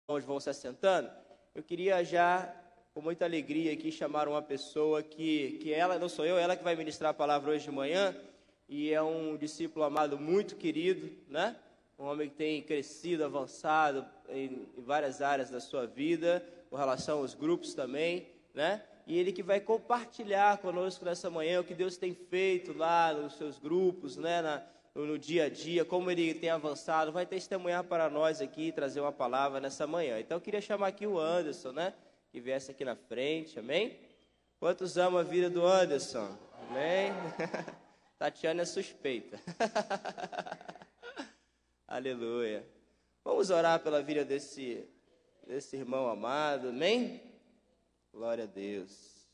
vão se assentando, eu queria já, com muita alegria aqui, chamar uma pessoa que ela, não sou eu, ela que vai ministrar a palavra hoje de manhã, e é um discípulo amado muito querido, né? Um homem que tem crescido, avançado em várias áreas da sua vida, com relação aos grupos também, né? E ele que vai compartilhar conosco nessa manhã o que Deus tem feito lá nos seus grupos, né? No dia a dia, como ele tem avançado, vai testemunhar para nós aqui, trazer uma palavra nessa manhã. Então eu queria chamar aqui o Anderson, né? Que viesse aqui na frente, amém? Quantos amam a vida do Anderson? Amém? Tatiana é suspeita. Aleluia. Vamos orar pela vida desse irmão amado, amém? Glória a Deus.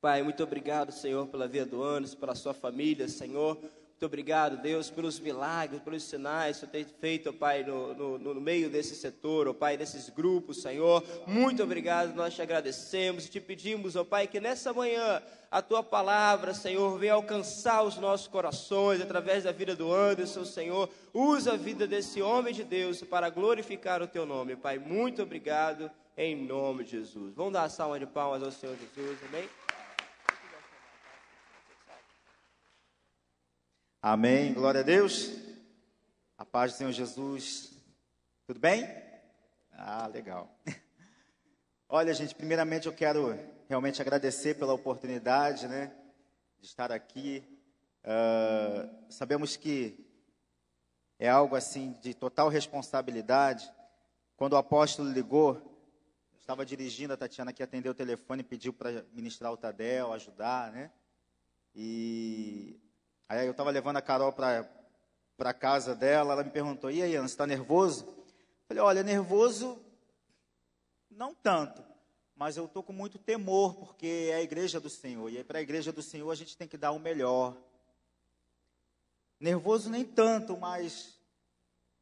Pai, muito obrigado, Senhor, pela vida do Anderson, pela sua família, Senhor. Muito obrigado, Deus, pelos milagres, pelos sinais que o Senhor tem feito, ó Pai, no meio desse setor, ó Pai, desses grupos, Senhor. Muito obrigado, nós te agradecemos e te pedimos, ó Pai, que nessa manhã a Tua palavra, Senhor, venha alcançar os nossos corações através da vida do Anderson, Senhor. Usa a vida desse homem de Deus para glorificar o Teu nome, Pai. Muito obrigado, em nome de Jesus. Vamos dar uma salva de palmas ao Senhor Jesus, amém? Amém, glória a Deus. A paz do Senhor Jesus. Tudo bem? Ah, legal. Olha, gente, primeiramente eu quero realmente agradecer pela oportunidade, né, de estar aqui. Sabemos que é algo assim de total responsabilidade. Quando o apóstolo ligou, eu estava dirigindo, a Tatiana que atendeu o telefone pediu para ministrar o Tadel, ajudar, né? E aí eu estava levando a Carol para a casa dela, ela me perguntou, e aí, Ana, você está nervoso? Eu falei, olha, nervoso não tanto, mas eu estou com muito temor, porque é a igreja do Senhor, e aí para a igreja do Senhor a gente tem que dar o melhor. Nervoso nem tanto, mas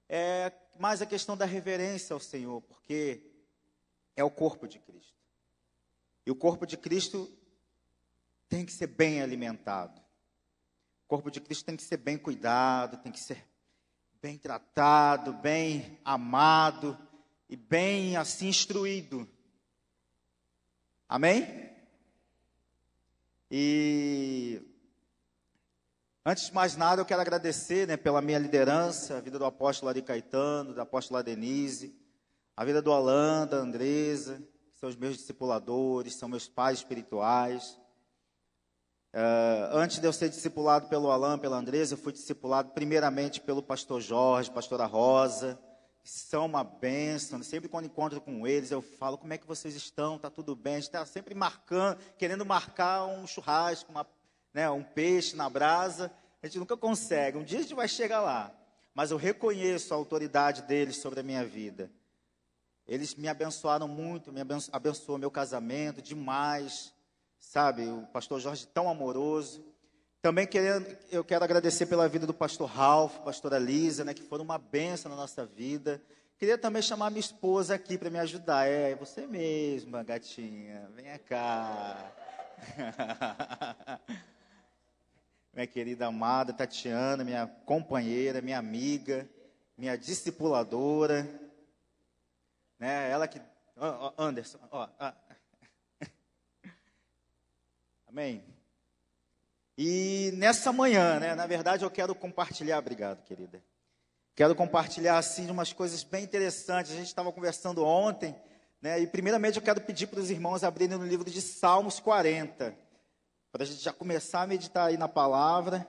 é mais a questão da reverência ao Senhor, porque é o corpo de Cristo. E o corpo de Cristo tem que ser bem alimentado. O corpo de Cristo tem que ser bem cuidado, tem que ser bem tratado, bem amado e bem assim instruído. Amém? E antes de mais nada eu quero agradecer, né, pela minha liderança, a vida do apóstolo Ari Caetano, da apóstola Denise, a vida do Alan, da Andresa, que são os meus discipuladores, são meus pais espirituais. Antes de eu ser discipulado pelo Alan, pela Andresa, eu fui discipulado primeiramente pelo pastor Jorge, pastora Rosa, que são uma bênção. Sempre quando encontro com eles, eu falo, como é que vocês estão? Está tudo bem? A gente está sempre marcando, querendo marcar um churrasco, um peixe na brasa. A gente nunca consegue. Um dia a gente vai chegar lá. Mas eu reconheço a autoridade deles sobre a minha vida. Eles me abençoaram muito, abençoou meu casamento demais. Sabe, o pastor Jorge tão amoroso. Também eu quero agradecer pela vida do pastor Ralph, pastora Lisa, né, que foram uma bênção na nossa vida. Queria também chamar minha esposa aqui para me ajudar. É você mesma, gatinha, venha cá. Minha querida amada Tatiana, minha companheira, minha amiga, minha discipuladora. Né, ela que... Anderson, Amém? E nessa manhã, né, na verdade eu quero compartilhar, obrigado querida, quero compartilhar assim umas coisas bem interessantes. A gente estava conversando ontem, né, e primeiramente eu quero pedir para os irmãos abrirem no livro de Salmos 40, para a gente já começar a meditar aí na palavra.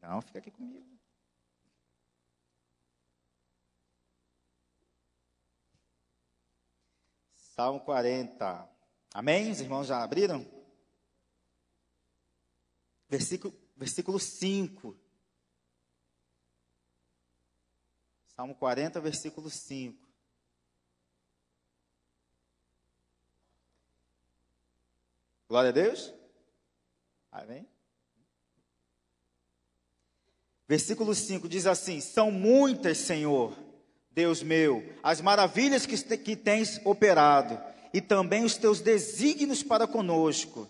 Não, fica aqui comigo. Salmo 40. Amém? Os irmãos já abriram? Versículo 5. Salmo 40, versículo 5. Glória a Deus. Amém? Versículo 5 diz assim: são muitas, Senhor, Deus meu, as maravilhas que tens operado, e também os teus desígnios para conosco.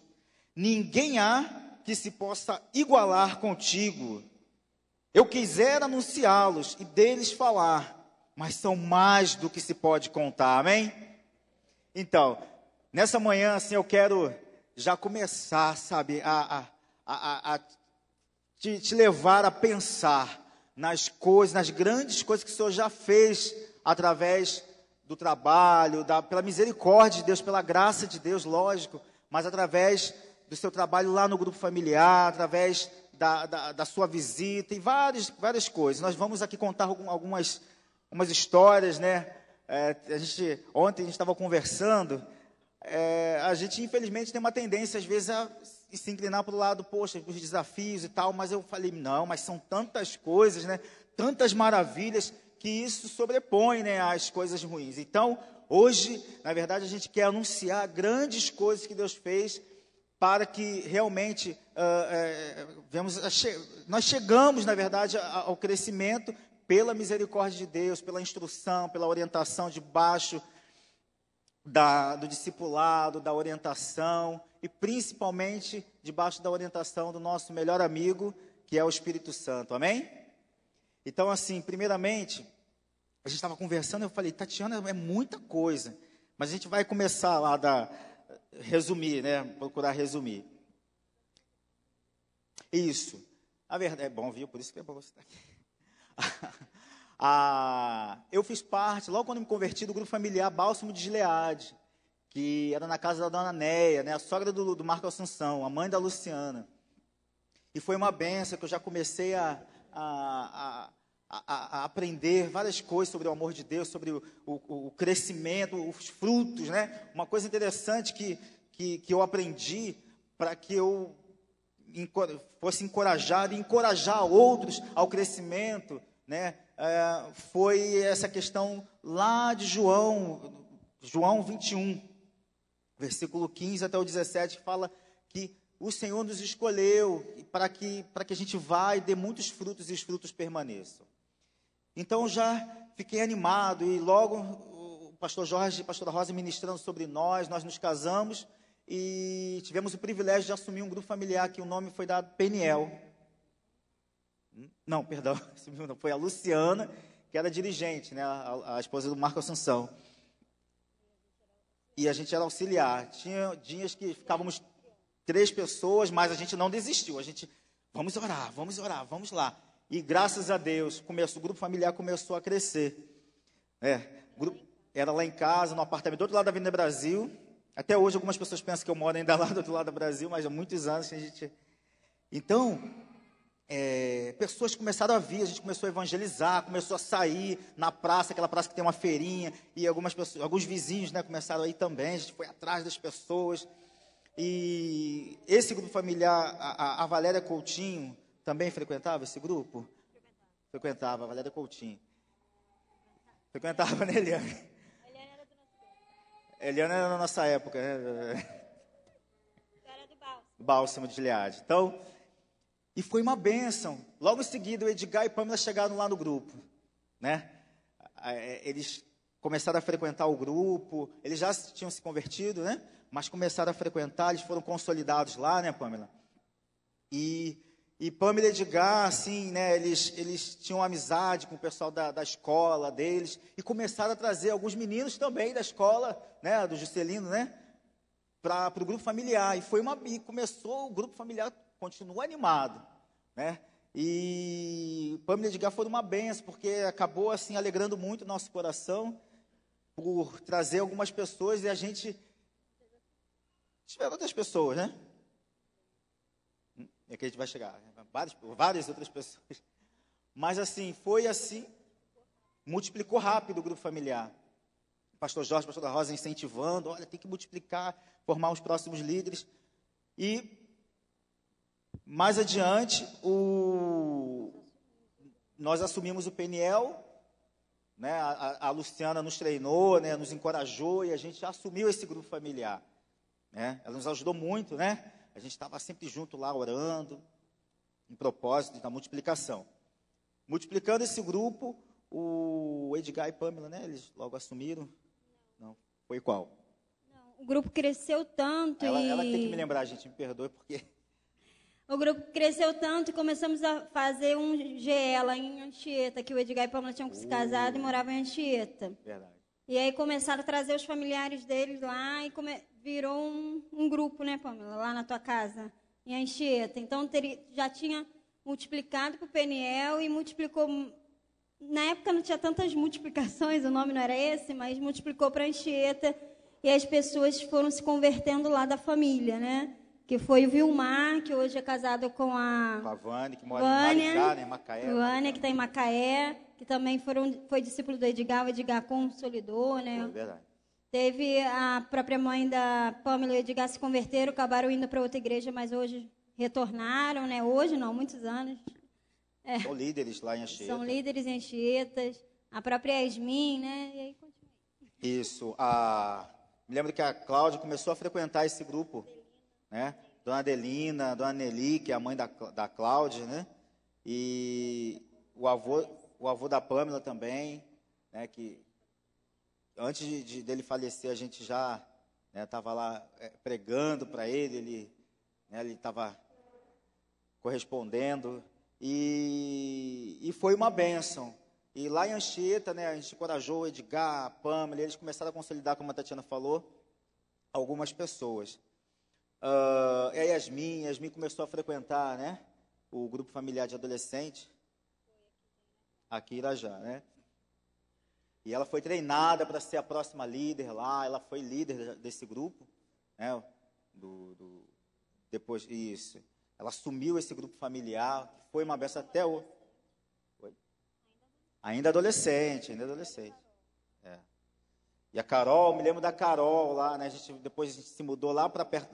Ninguém há que se possa igualar contigo. Eu quisera anunciá-los e deles falar, mas são mais do que se pode contar, amém? Então, nessa manhã, assim, eu quero já começar, sabe, a te levar a pensar nas coisas, nas grandes coisas que o Senhor já fez através do trabalho, pela misericórdia de Deus, pela graça de Deus, lógico, mas através do seu trabalho lá no grupo familiar, através da sua visita e várias coisas. Nós vamos aqui contar algumas histórias, né? Ontem a gente estava conversando, a gente infelizmente tem uma tendência às vezes a se inclinar para o lado, poxa, os desafios e tal, mas eu falei, não, mas são tantas coisas, né? Tantas maravilhas que isso sobrepõe, né, as coisas ruins. Então, hoje, na verdade, a gente quer anunciar grandes coisas que Deus fez para que realmente nós chegamos, na verdade, ao crescimento pela misericórdia de Deus, pela instrução, pela orientação debaixo do discipulado, da orientação e principalmente debaixo da orientação do nosso melhor amigo, que é o Espírito Santo, amém? Então, assim, primeiramente, a gente estava conversando, eu falei, Tatiana, é muita coisa, mas a gente vai começar lá resumir, né? Procurar resumir. Isso. A verdade é bom, viu? Por isso que é bom você estar aqui. Eu fiz parte, logo quando me converti, do grupo familiar Bálsamo de Gileade, que era na casa da dona Neia, né? A sogra do Marco Assunção, a mãe da Luciana. E foi uma benção que eu já comecei a aprender várias coisas sobre o amor de Deus, sobre o crescimento, os frutos, né? Uma coisa interessante que eu aprendi para que eu fosse encorajado e encorajar outros ao crescimento, né? Foi essa questão lá de João 21, versículo 15 até o 17, que fala que o Senhor nos escolheu para que a gente vá e dê muitos frutos e os frutos permaneçam. Então, já fiquei animado e logo o pastor Jorge e a pastora Rosa ministrando sobre nós nos casamos e tivemos o privilégio de assumir um grupo familiar que o nome foi dado Peniel. Não, perdão, foi a Luciana, que era dirigente, né, a esposa do Marco Assunção. E a gente era auxiliar. Tinha dias que ficávamos 3 pessoas, mas a gente não desistiu. A gente, vamos orar, vamos lá. E graças a Deus, o grupo familiar começou a crescer. Era lá em casa, no apartamento do outro lado da Avenida Brasil. Até hoje algumas pessoas pensam que eu moro ainda lá do outro lado do Brasil, mas há muitos anos que a gente... Então, pessoas começaram a vir, a gente começou a evangelizar, começou a sair na praça, aquela praça que tem uma feirinha, e alguns vizinhos, né, começaram a ir também, a gente foi atrás das pessoas. E esse grupo familiar, a Valéria Coutinho, também frequentava esse grupo? Frequentava, a Valéria Coutinho. Frequentava, né, Eliane? Eliane era da nossa época, né? Era do Bálsamo. Bálsamo de Gileade. Então, e foi uma bênção. Logo em seguida, o Edgar e Pâmela chegaram lá no grupo, né? Eles começaram a frequentar o grupo, eles já tinham se convertido, né? Mas começaram a frequentar, eles foram consolidados lá, né, Pâmela? E Pâmela e Edgar, assim, né, eles tinham amizade com o pessoal da escola deles, e começaram a trazer alguns meninos também da escola, né, do Juscelino, né, para o grupo familiar, e começou o grupo familiar, continua animado, né, e Pâmela e Edgar foram uma benção, porque acabou, assim, alegrando muito o nosso coração, por trazer algumas pessoas, e a gente tiveram outras pessoas, né, é que a gente vai chegar, né? Várias outras pessoas. Mas assim, foi assim, multiplicou rápido o grupo familiar. O pastor Jorge, a pastora Rosa incentivando, olha, tem que multiplicar, formar os próximos líderes. E mais adiante, nós assumimos o Peniel, né? A Luciana nos treinou, né? Nos encorajou e a gente assumiu esse grupo familiar, né? Ela nos ajudou muito, né? A gente estava sempre junto lá, orando, em propósito da multiplicação. Multiplicando esse grupo, o Edgar e Pâmela, né? Eles logo assumiram. Não, foi qual? Não, o grupo cresceu tanto ela tem que me lembrar, gente, me perdoe, porque... O grupo cresceu tanto e começamos a fazer um GE lá em Anchieta, que o Edgar e Pamela tinham se casado e moravam em Anchieta. Verdade. E aí começaram a trazer os familiares deles lá e virou um grupo, né, Pamela, lá na tua casa, em Anchieta. Então já tinha multiplicado para o Peniel e multiplicou. Na época não tinha tantas multiplicações, o nome não era esse, mas multiplicou para Anchieta e as pessoas foram se convertendo lá da família, né? Que foi o Vilmar, que hoje é casado com a Vânia, que mora Vânia, em Maricá, né? Macaé. Vânia, que está em Macaé, que também foi discípulo do Edgar, o Edgar consolidou, né? É verdade. Teve a própria mãe da Pamela e o Edgar se converteram, acabaram indo para outra igreja, mas hoje retornaram, né? Hoje não, muitos anos. São líderes lá em Anchieta. São líderes em Anchietas. A própria Yasmin, né? E aí continua. Isso. Me lembro que a Cláudia começou a frequentar esse grupo, né? Dona Adelina, Dona Nelly, que é a mãe da Cláudia, né? E o avô da Pamela também, né? Que antes dele falecer, a gente já estava lá pregando para ele estava correspondendo, e foi uma bênção. E lá em Anchieta, né, a gente encorajou o Edgar, a Pamela, eles começaram a consolidar, como a Tatiana falou, algumas pessoas. E a Yasmin começou a frequentar, né, o grupo familiar de adolescente, aqui em Irajá, né? E ela foi treinada para ser a próxima líder lá, ela foi líder desse grupo, né? Depois isso, ela assumiu esse grupo familiar, foi uma benção até o... Ainda adolescente. É. E a Carol, me lembro da Carol lá, né? Depois a gente se mudou lá para perto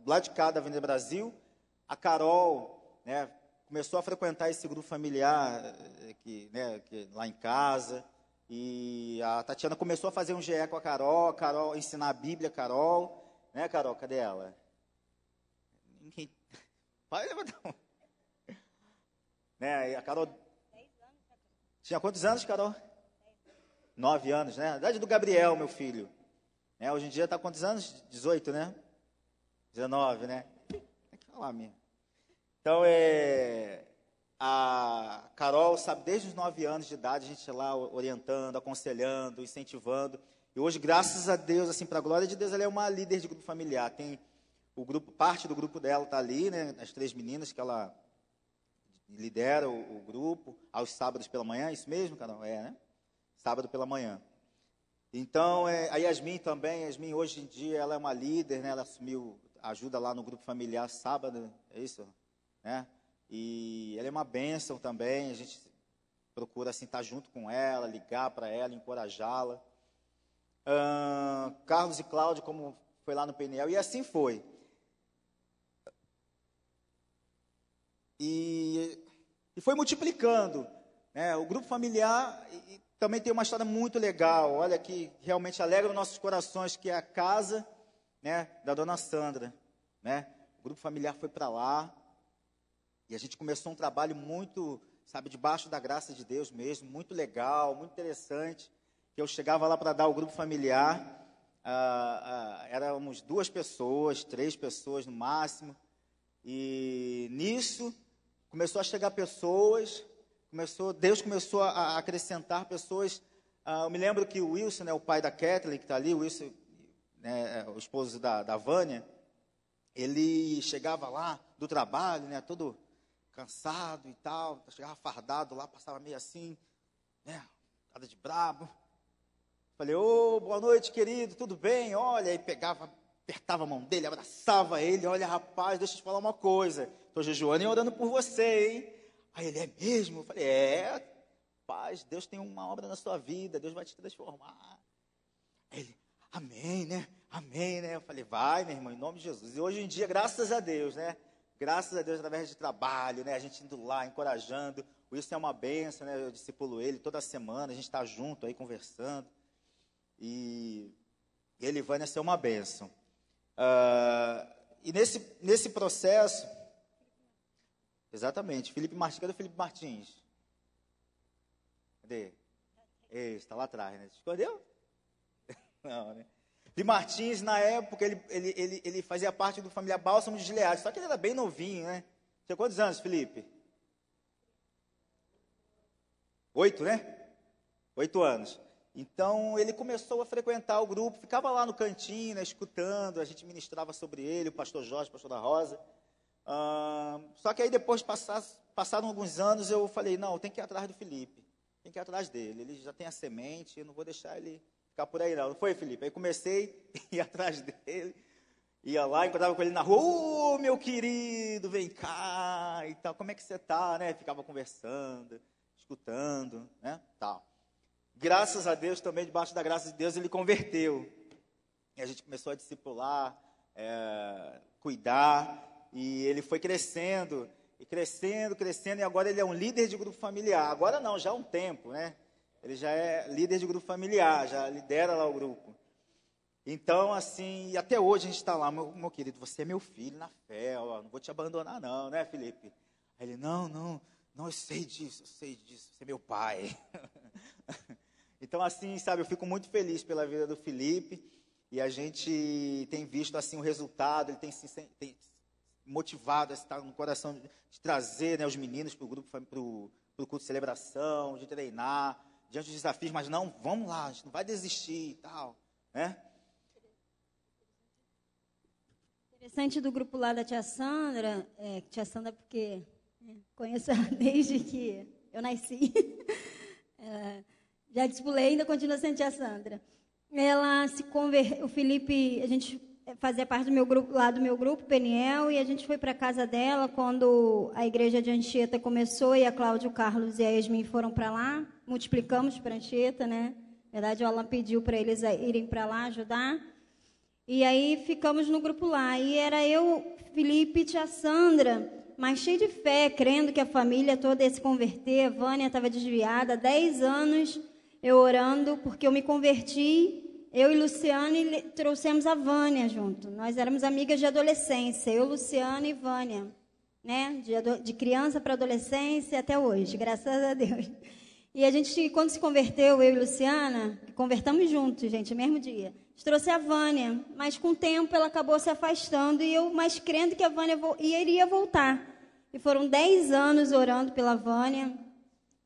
lá de cá da Avenida Brasil. A Carol, né, começou a frequentar esse grupo familiar lá em casa. E a Tatiana começou a fazer um GE com a Carol ensinar a Bíblia, né, Carol? Cadê ela? Ninguém. Vai levantar. Né? E a Carol tinha quantos anos, Carol? 9 anos, né? A idade do Gabriel, meu filho. Hoje em dia está quantos anos? 18, né? 19, né? Tem que falar mesmo. Então, a Carol, sabe, desde os 9 anos de idade, a gente lá orientando, aconselhando, incentivando. E hoje, graças a Deus, assim, para a glória de Deus, ela é uma líder de grupo familiar. Tem o grupo, parte do grupo dela está ali, né? As 3 meninas que ela lidera o grupo, aos sábados pela manhã, isso mesmo, Carol? Né? Sábado pela manhã. Então, a Yasmin também, hoje em dia, ela é uma líder, né? Ela assumiu, ajuda lá no grupo familiar sábado, é isso? Né? E ela é uma bênção também, a gente procura assim, estar junto com ela, ligar para ela, encorajá-la. Carlos e Cláudio, como foi lá no PNL, e assim foi. E foi multiplicando, né? O grupo familiar também tem uma história muito legal, olha, que realmente alegra os nossos corações, que é a casa, né, da dona Sandra, né? O grupo familiar foi para lá, e a gente começou um trabalho muito, sabe, debaixo da graça de Deus mesmo, muito legal, muito interessante, que eu chegava lá para dar o grupo familiar, éramos 2 pessoas, 3 pessoas no máximo, e nisso começou a chegar pessoas, Deus começou a acrescentar pessoas. Eu me lembro que o Wilson, né, o pai da Kathleen, que está ali, o Wilson, né, o esposo da Vânia, ele chegava lá do trabalho, né, todo cansado e tal, chegava fardado lá, passava meio assim, né, nada de brabo. Falei, boa noite, querido, tudo bem? Olha, aí pegava, apertava a mão dele, abraçava ele, olha, rapaz, deixa eu te falar uma coisa, estou jejuando e orando por você, hein? Aí ele, é mesmo? Eu falei, paz, Deus tem uma obra na sua vida, Deus vai te transformar. Aí ele, amém, né? Amém, né? Eu falei, vai, meu irmão, em nome de Jesus. E hoje em dia, graças a Deus, né? Graças a Deus, através de trabalho, né? A gente indo lá, encorajando. Isso é uma bênção, né? Eu discipulo ele toda semana, a gente está junto aí, conversando. E ele e Vânia ser uma bênção. E nesse processo, exatamente, Felipe Martins, cadê o Felipe Martins? Cadê? Está lá atrás, né? Escondeu? Não, né? de Martins, na época, ele fazia parte do familiar Bálsamo de Gileade, só que ele era bem novinho, né? Tinha quantos anos, Felipe? 8, né? 8 anos. Então, ele começou a frequentar o grupo, ficava lá no cantinho, né, escutando, a gente ministrava sobre ele, o pastor Jorge, a pastora Rosa. Só que aí, depois, passaram alguns anos, eu falei, não, tem que ir atrás do Felipe, tem que ir atrás dele, ele já tem a semente, eu não vou deixar ele ficar por aí não. Não foi, Felipe? Aí comecei a ir atrás dele, ia lá, encontrava com ele na rua, meu querido, vem cá, e tal, como é que você está, né? Ficava conversando, escutando, né, tal. Graças a Deus, também, debaixo da graça de Deus, ele converteu. E a gente começou a discipular, cuidar, e ele foi crescendo, e crescendo, e agora ele é um líder de grupo familiar. Agora não, já há um tempo, né? Ele já é líder de grupo familiar, já lidera lá o grupo. Então, assim, e até hoje a gente está lá, meu querido, você é meu filho na fé, ó, não vou te abandonar não, né, Felipe? Aí ele, não, eu sei disso, você é meu pai. Então, assim, sabe, eu fico muito feliz pela vida do Felipe, e a gente tem visto, assim, o resultado, ele tem motivado a estar no coração de trazer, né, os meninos para o grupo, para o culto de celebração, de treinar, diante dos desafios, mas não, vamos lá, a gente não vai desistir e tal, né? Interessante do grupo lá da tia Sandra porque conheço ela desde que eu nasci, já discipulei, ainda continua sendo tia Sandra. Ela se converteu, o Felipe, a gente fazia parte do meu grupo, lá do meu grupo, Peniel, e a gente foi para a casa dela quando a igreja de Anchieta começou, e a Cláudia, o Carlos e a Yasmin foram para lá, multiplicamos para Anchieta, né? Na verdade, o Alan pediu para eles irem para lá ajudar, e aí ficamos no grupo lá, e era eu, Felipe e tia Sandra, mas cheio de fé, crendo que a família toda ia se converter. A Vânia estava desviada há 10 anos, eu orando, porque eu me converti, eu e Luciana, e trouxemos a Vânia junto. Nós éramos amigas de adolescência, eu, Luciana e Vânia, né? De criança para adolescência até hoje, graças a Deus. E a gente, quando se converteu, eu e Luciana, convertamos juntos, gente, no mesmo dia. A gente trouxe a Vânia, mas com o tempo ela acabou se afastando, e eu mais crendo que a Vânia iria voltar. E foram 10 anos orando pela Vânia.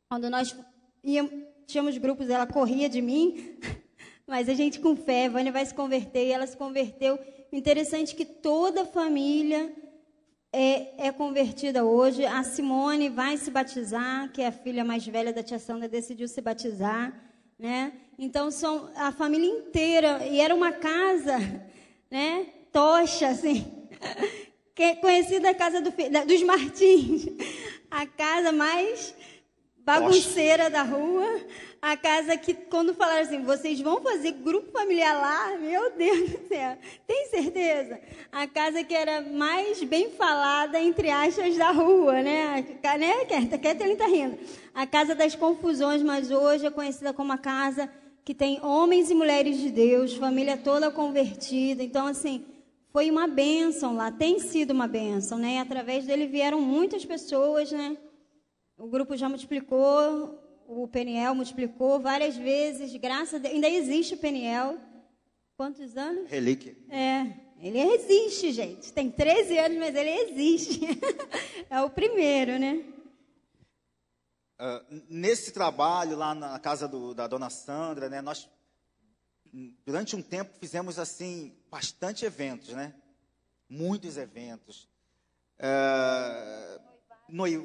Quando nós tínhamos grupos, ela corria de mim, mas a gente com fé, a Vânia vai se converter, e ela se converteu. O interessante é que toda a família é convertida hoje. A Simone vai se batizar, que é a filha mais velha da tia Sandra, decidiu se batizar, né? Então, são a família inteira, e era uma casa, né, tocha, assim, que é conhecida a casa dos Martins, a casa mais bagunceira da rua, a casa que, quando falaram assim, vocês vão fazer grupo familiar lá, meu Deus do céu, tem certeza? A casa que era mais bem falada, entre aspas, da rua, né? Kathleen está rindo. A casa das confusões, mas hoje é conhecida como a casa que tem homens e mulheres de Deus, família toda convertida. Então, assim, foi uma bênção lá, tem sido uma bênção, né? E através dele vieram muitas pessoas, né? O grupo já multiplicou, o Peniel multiplicou várias vezes, graças a Deus. Ainda existe o Peniel. Quantos anos? Relíquia. Ele existe, gente. Tem 13 anos, mas ele existe. É o primeiro, né? Nesse trabalho lá na casa da dona Sandra, né, nós, durante um tempo, fizemos assim, bastante eventos, né? Muitos eventos.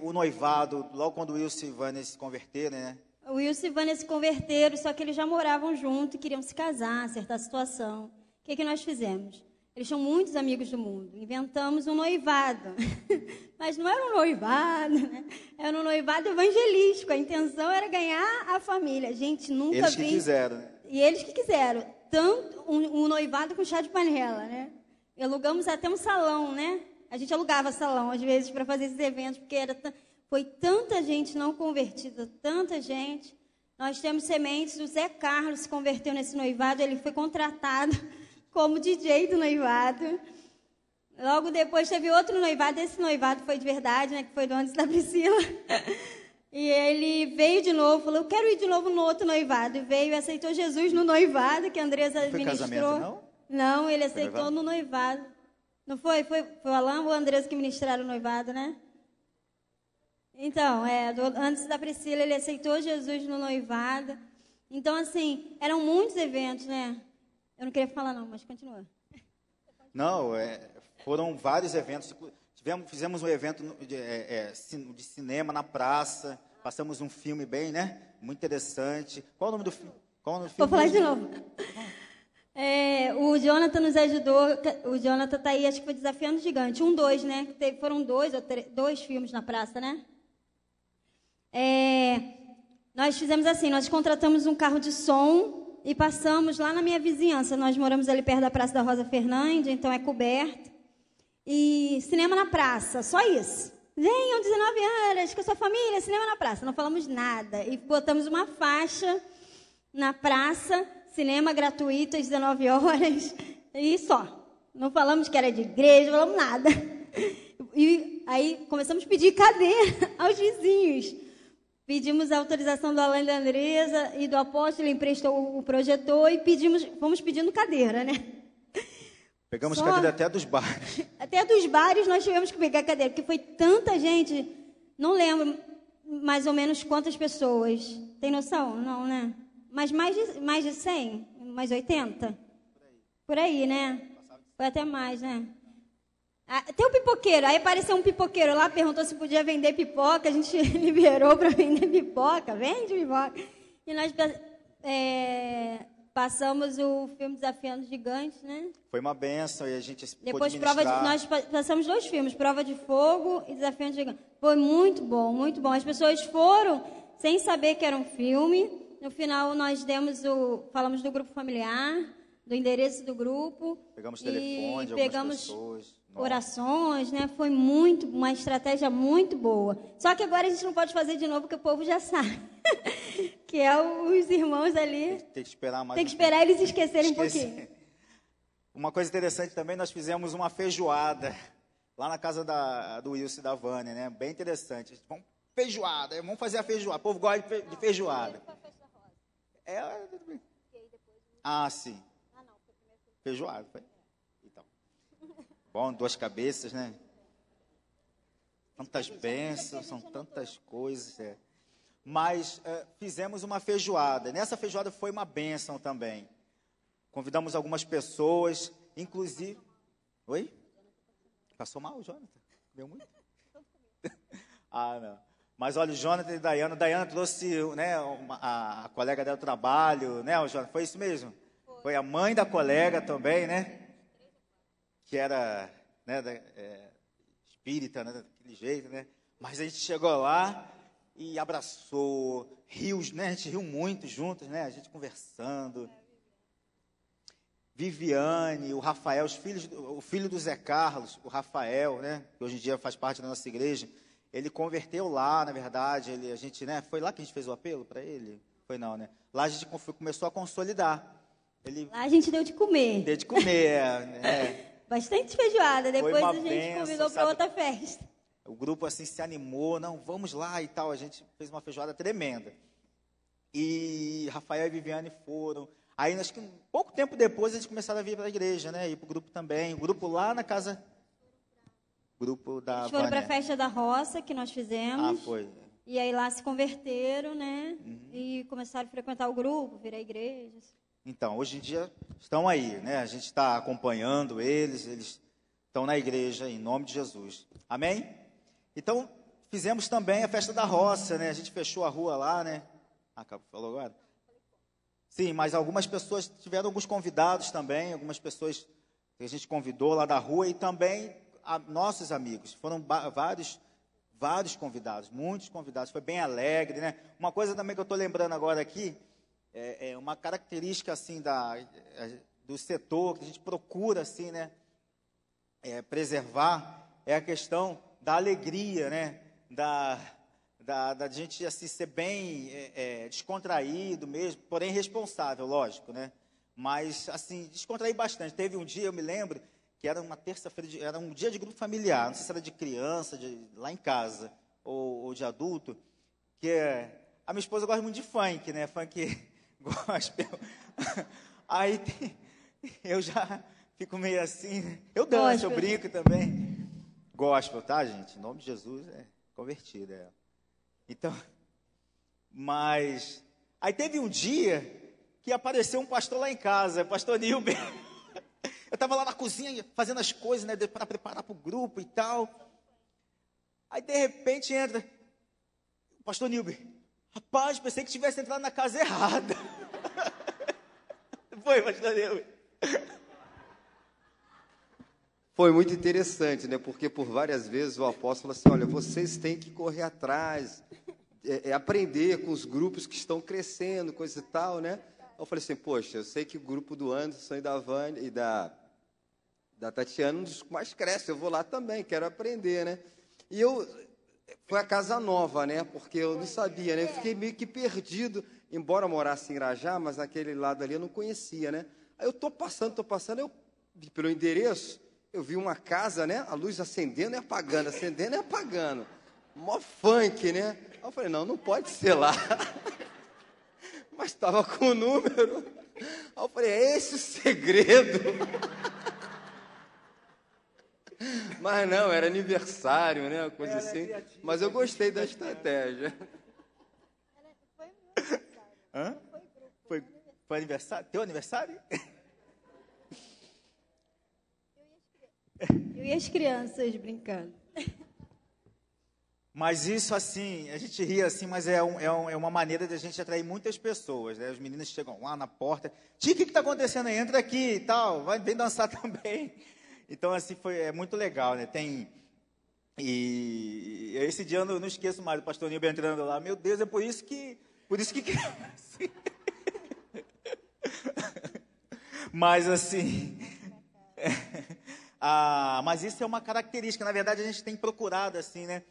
O noivado, logo quando o Wilson e Vânia se converteram, né? O Wilson e Vânia se converteram, só que eles já moravam juntos e queriam se casar, acertar a situação. O que nós fizemos? Eles tinham muitos amigos do mundo. Inventamos um noivado. Mas não era um noivado, né? Era um noivado evangelístico. A intenção era ganhar a família. A gente nunca viu. Eles que quiseram, né? E eles que quiseram. Tanto um noivado com chá de panela, né? Alugamos até um salão, né? A gente alugava salão, às vezes, para fazer esses eventos, porque foi tanta gente não convertida, tanta gente. Nós temos sementes. O Zé Carlos se converteu nesse noivado, ele foi contratado como DJ do noivado. Logo depois teve outro noivado, esse noivado foi de verdade, né, que foi do antes da Priscila. E ele veio de novo, falou, eu quero ir de novo no outro noivado. E veio e aceitou Jesus no noivado, que a Andressa ministrou. Foi casamento, não? Não, ele aceitou no noivado. Não foi? Foi o Alan ou o Andressa que ministraram o noivado, né? Então, antes da Priscila, ele aceitou Jesus no noivado. Então, assim, eram muitos eventos, né? Eu não queria falar não, mas continua. Não, foram vários eventos. Fizemos um evento de cinema na praça. Passamos um filme bem, né? Muito interessante. Qual o nome do filme? Vou falar de novo. O Jonathan nos ajudou. O Jonathan tá aí, acho que foi Desafiando o Gigante. 1, 2, né? Foram 2 ou 3, 2 filmes na praça, né? Nós fizemos assim, nós contratamos um carro de som e passamos lá na minha vizinhança. Nós moramos ali perto da Praça da Rosa Fernandes, então é coberto. E cinema na praça, só isso. Venham 19 horas com a sua família, cinema na praça. Não falamos nada. E botamos uma faixa na praça, cinema gratuito às 19 horas. E só. Não falamos que era de igreja, não falamos nada. E aí começamos a pedir cadeira aos vizinhos. Pedimos a autorização do Alan e da Andresa e do apóstolo, ele emprestou o projetor e fomos pedindo cadeira, né? Pegamos cadeira até dos bares. Até dos bares nós tivemos que pegar cadeira, porque foi tanta gente, não lembro mais ou menos quantas pessoas. Tem noção? Não, né? Mas mais de 100? Mais 80? Por aí, né? Foi até mais, né? Tem um pipoqueiro, aí apareceu um pipoqueiro lá, perguntou se podia vender pipoca, a gente liberou para vender pipoca, vende pipoca. E nós passamos o filme Desafiando os Gigantes, né? Foi uma benção e a gente depois pôde ministrar. nós passamos 2 filmes, Prova de Fogo e Desafiando os Gigantes. Foi muito bom, muito bom. As pessoas foram sem saber que era um filme. No final nós falamos do grupo familiar, do endereço do grupo. Pegamos telefone de algumas pessoas. Orações, né? Foi uma estratégia muito boa. Só que agora a gente não pode fazer de novo, porque o povo já sabe. Que os irmãos ali. Tem que esperar mais. Tem que esperar eles esquecerem um pouquinho. Uma coisa interessante também, nós fizemos uma feijoada lá na casa do Wilson e da Vânia, né? Bem interessante. Vamos fazer a feijoada. O povo gosta de feijoada. Sim. Feijoada, foi? Então. Bom, 2 cabeças, né? Tantas bênçãos, são tantas coisas. Mas fizemos uma feijoada. Nessa feijoada foi uma bênção também. Convidamos algumas pessoas, inclusive... Oi? Passou mal, Jonathan? Comeu muito? Não. Mas olha, o Jonathan e a Dayana trouxe, né, a colega dela do trabalho, né, Jonathan? Foi isso mesmo? Foi a mãe da colega também, né? Que era, né, espírita, né, daquele jeito, né? Mas a gente chegou lá e abraçou, riu, né? A gente riu muito juntos, né? A gente conversando. Viviane, o Rafael, o filho do Zé Carlos, o Rafael, né? Que hoje em dia faz parte da nossa igreja. Ele converteu lá, na verdade. A gente, né? Foi lá que a gente fez o apelo para ele? Foi não, né? Lá a gente começou a consolidar. Lá a gente deu de comer. Deu de comer, Bastante feijoada. Depois a gente benção, convidou para outra festa. O grupo assim se animou, não, vamos lá e tal. A gente fez uma feijoada tremenda. E Rafael e Viviane foram. Aí, acho que pouco tempo depois, eles começaram a vir para a igreja, né? Ir para o grupo também. O grupo lá na casa... Grupo da Eles foram para a festa da roça que nós fizemos. Foi. E aí lá se converteram, né? E começaram a frequentar o grupo, vir à igreja. Então, hoje em dia estão aí, né? A gente está acompanhando eles estão na igreja, em nome de Jesus. Amém? Então, fizemos também a festa da roça, né? A gente fechou a rua lá, né? Falou agora? Sim, mas algumas pessoas, tiveram alguns convidados também, algumas pessoas que a gente convidou lá da rua e também nossos amigos. Foram vários convidados, muitos convidados. Foi bem alegre, né? Uma coisa também que eu estou lembrando agora aqui, uma característica assim do setor que a gente procura assim, né, preservar, é a questão da alegria, né, da gente assim ser bem descontraído mesmo, porém responsável, lógico, né, mas assim descontrair bastante. Teve um dia, eu me lembro, que era uma terça-feira, era um dia de grupo familiar, não sei se era de criança, lá em casa ou de adulto, que a minha esposa gosta muito de funk, né, funk gospel. Aí eu já fico meio assim, né? Eu danço, eu brinco também. Gospel, tá, gente? Em nome de Jesus, é convertida ela. Então, mas... Aí teve um dia que apareceu um pastor lá em casa, pastor Nilber. Eu estava lá na cozinha fazendo as coisas, né, para preparar para o grupo e tal. Aí, de repente, entra o pastor Nilber. Rapaz, pensei que tivesse entrado na casa errada. Foi, pastor Nilber. Foi muito interessante, né? Porque por várias vezes o apóstolo falou assim, olha, vocês têm que correr atrás, aprender com os grupos que estão crescendo, coisa e tal, né? Eu falei assim, poxa, eu sei que o grupo do Anderson e da Vânia e da Tatiana, um dos que mais cresce, eu vou lá também, quero aprender, né? E foi a casa nova, né? Porque eu não sabia, né? Eu fiquei meio que perdido, embora eu morasse em Irajá, mas naquele lado ali eu não conhecia, né? Aí eu tô passando, eu vi pelo endereço, eu vi uma casa, né? A luz acendendo e apagando. Mó funk, né? Aí eu falei, não pode ser lá. Mas estava com o número. Aí eu falei, é esse o segredo? Mas não, era aniversário, né? Uma coisa assim. Mas eu gostei da estratégia. Hã? Foi aniversário? Teu aniversário? Eu e as crianças brincando. Mas isso, assim, a gente ri assim, mas é uma maneira de a gente atrair muitas pessoas, né? Os meninos chegam lá na porta, tia, o que está acontecendo aí? Entra aqui e tal, vem dançar também. Então, assim, é muito legal, né? E esse dia eu não esqueço mais do pastor Nilber entrando lá. Meu Deus, é por isso que assim. Mas, assim... mas isso é uma característica. Na verdade, a gente tem procurado, assim, né?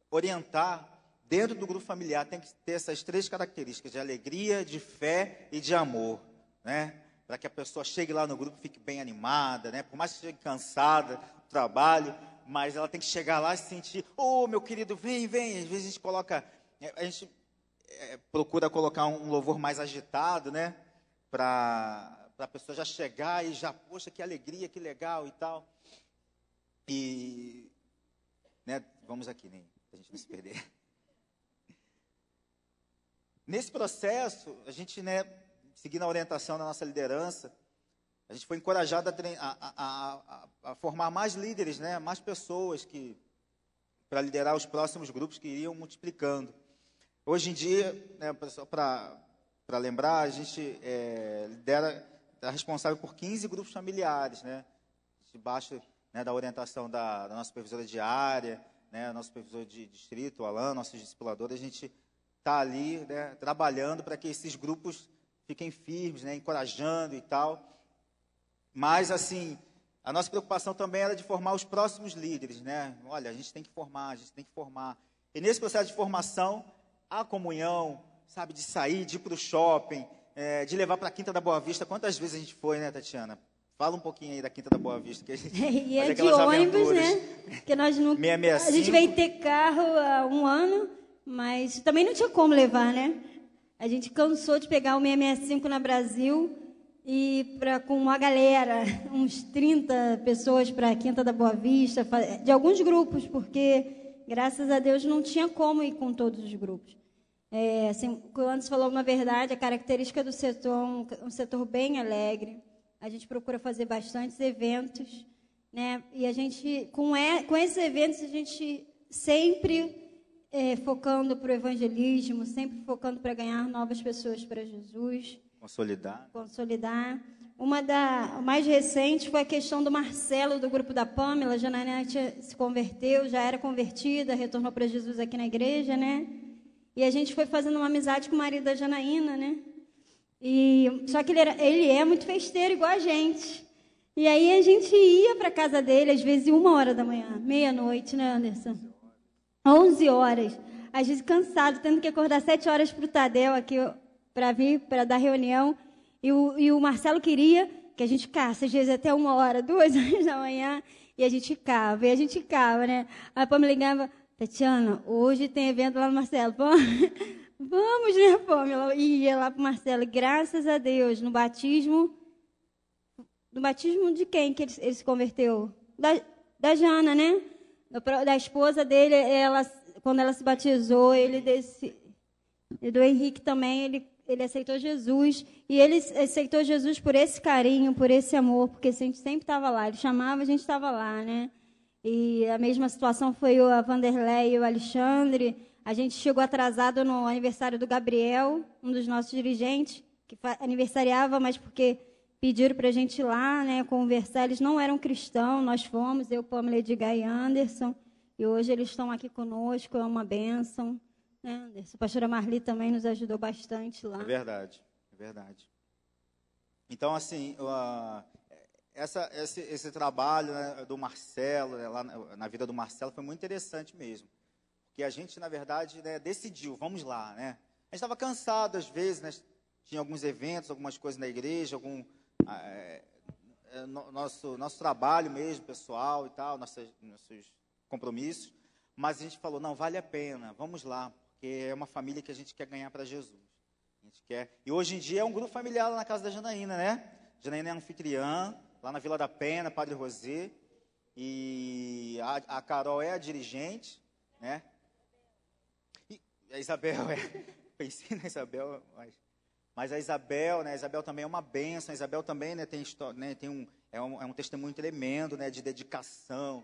Orientar, dentro do grupo familiar, tem que ter essas 3 características, de alegria, de fé e de amor, né? Para que a pessoa chegue lá no grupo e fique bem animada, né? Por mais que chegue cansada do trabalho, mas ela tem que chegar lá e se sentir, meu querido, vem. Às vezes a gente procura colocar um louvor mais agitado, né? Para a pessoa já chegar e já, poxa, que alegria, que legal e tal. E, né? Vamos aqui, né? Para a gente não se perder. Nesse processo, a gente, né, seguindo a orientação da nossa liderança, a gente foi encorajado a formar mais líderes, né, mais pessoas para liderar os próximos grupos que iriam multiplicando. Hoje em dia, né, só para lembrar, a gente está responsável por 15 grupos familiares, né, debaixo, né, da orientação da nossa supervisora de área, né, nosso supervisor de distrito, o Alan, nossos discipuladores, a gente está ali, né, trabalhando para que esses grupos fiquem firmes, né, encorajando e tal. Mas, assim, a nossa preocupação também era de formar os próximos líderes, né? Olha, a gente tem que formar. E nesse processo de formação, a comunhão, sabe, de sair, de ir para o shopping, de levar para a Quinta da Boa Vista. Quantas vezes a gente foi, né, Tatiana? Fala um pouquinho aí da Quinta da Boa Vista. Que a gente e é de ônibus, né? Porque nós não... 665. A gente veio ter carro há um ano, mas também não tinha como levar, né? A gente cansou de pegar o 665 na Brasil e com uma galera, uns 30 pessoas para a Quinta da Boa Vista, de alguns grupos, porque, graças a Deus, não tinha como ir com todos os grupos. Assim, o Anderson falou uma verdade, a característica do setor é um setor bem alegre. A gente procura fazer bastantes eventos, né? E a gente, com esses eventos, a gente sempre focando para o evangelismo, sempre focando para ganhar novas pessoas para Jesus. Consolidar. O mais recente foi a questão do Marcelo, do grupo da Pâmela. A Jananete se converteu, já era convertida, retornou para Jesus aqui na igreja, né? E a gente foi fazendo uma amizade com o marido da Janaína, né? Só que ele é muito festeiro, igual a gente. E aí a gente ia para a casa dele, às vezes 1h da manhã, meia-noite, né, Anderson? 11 horas. Às vezes cansado, tendo que acordar 7 horas para o Tadel aqui para vir, para dar reunião. E o Marcelo queria que a gente ficasse, às vezes até 1h, 2h da manhã, e a gente ficava, né? Aí a Pâmela ligava, Tatiana, hoje tem evento lá no Marcelo. Vamos, né, Pâmela? E ia lá para o Marcelo. Graças a Deus, no batismo, do batismo de quem que ele se converteu? Da Jana, né? Da esposa dele, quando ela se batizou, e do Henrique também, ele aceitou Jesus. E ele aceitou Jesus por esse carinho, por esse amor, porque a gente sempre estava lá. Ele chamava, a gente estava lá, né? E a mesma situação foi a Vanderlei e o Alexandre. A gente chegou atrasado no aniversário do Gabriel, um dos nossos dirigentes, que aniversariava, mas porque pediram para a gente ir lá, né, conversar. Eles não eram cristãos, nós fomos, eu, Pamela, Edgar e Anderson. E hoje eles estão aqui conosco, é uma bênção. Né, Anderson? A pastora Marli também nos ajudou bastante lá. É verdade, é verdade. Então, assim, esse trabalho, né, do Marcelo, né, lá na vida do Marcelo, foi muito interessante mesmo. Porque a gente, na verdade, né, decidiu, vamos lá, né? A gente estava cansado, às vezes, né, tinha alguns eventos, algumas coisas na igreja, nosso trabalho mesmo, pessoal e tal, nossos compromissos. Mas a gente falou, não, vale a pena, vamos lá, porque é uma família que a gente quer ganhar para Jesus. A gente quer. E hoje em dia é um grupo familiar lá na casa da Janaína, né? Janaína é anfitriã, lá na Vila da Pena, Padre Rosê. E a Carol é a dirigente, né? E a Isabel pensei na Isabel, mas a Isabel, né? A Isabel também é uma bênção. A Isabel também, né, tem história, né, é um testemunho tremendo, né, de dedicação,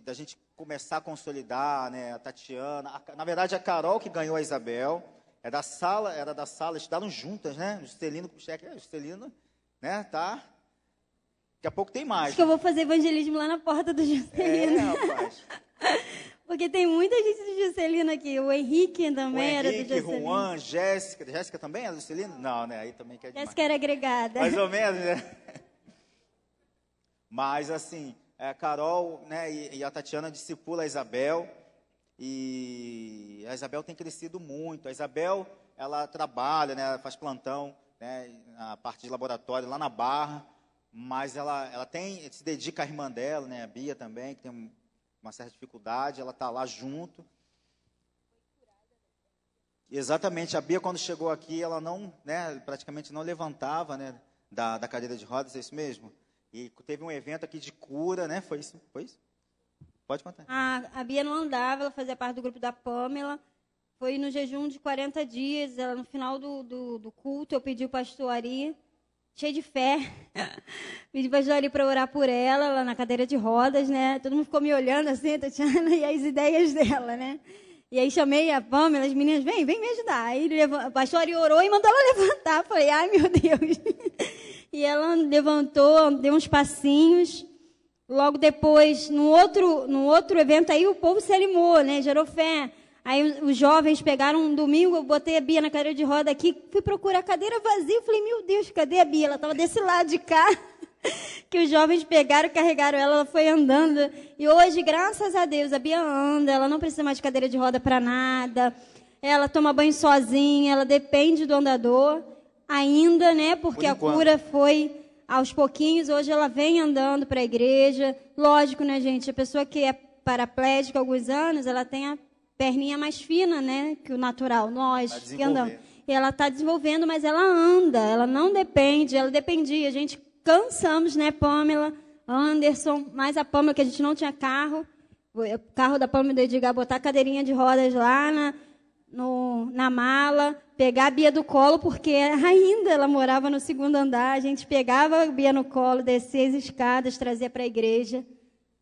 da gente começar a consolidar, né, a Tatiana. Na verdade, a Carol que ganhou a Isabel, era da sala, estudaram juntas, né? O Juscelino, né, tá? Daqui a pouco tem mais. Acho que eu vou fazer evangelismo lá na porta do Juscelino. Rapaz. Porque tem muita gente de Juscelino aqui. O Henrique também era do Juscelino. Juan, Jéssica. Jéssica também era do Juscelino? Não, né? Aí também quer demais. Jéssica era agregada. Mais ou menos, né? Mas, assim, a Carol, né, e a Tatiana discipula a Isabel. E a Isabel tem crescido muito. A Isabel, ela trabalha, né, ela faz plantão, né, na parte de laboratório lá na Barra. Mas ela se dedica à irmã dela, né, a Bia também, que tem uma certa dificuldade, ela está lá junto. Exatamente, a Bia, quando chegou aqui, ela não, né, praticamente não levantava, né, da cadeira de rodas, é isso mesmo? E teve um evento aqui de cura, né, foi isso? Pode contar. A Bia não andava, ela fazia parte do grupo da Pamela, foi no jejum de 40 dias, ela, no final do culto, eu pedi o pastor Ari, cheio de fé, pedi para a Ari para orar por ela, lá na cadeira de rodas, né? Todo mundo ficou me olhando assim, Tatiana, e as ideias dela, né? E aí chamei a Pamela, as meninas, vem me ajudar. Aí o pastor Ari orou e mandou ela levantar. Falei, ai meu Deus. E ela levantou, deu uns passinhos. Logo depois, no outro evento, aí o povo se animou, né? Gerou fé. Aí os jovens pegaram um domingo, eu botei a Bia na cadeira de roda aqui, fui procurar a cadeira vazia, falei, meu Deus, cadê a Bia? Ela estava desse lado de cá, que os jovens pegaram, carregaram ela foi andando. E hoje, graças a Deus, a Bia anda, ela não precisa mais de cadeira de roda para nada, ela toma banho sozinha, ela depende do andador, ainda, né, porque a cura foi aos pouquinhos, hoje ela vem andando para a igreja. Lógico, né, gente, a pessoa que é paraplégica há alguns anos, ela tem a perninha mais fina, né, que o natural, nós que andamos. E ela está desenvolvendo, mas ela anda, ela não depende, ela dependia. A gente cansamos, né, Pamela, Anderson, mais a Pamela, que a gente não tinha carro. O carro da Pamela do Edgar, botar a cadeirinha de rodas lá na mala, pegar a Bia do colo, porque ainda ela morava no segundo andar. A gente pegava a Bia no colo, descia as escadas, trazia para a igreja.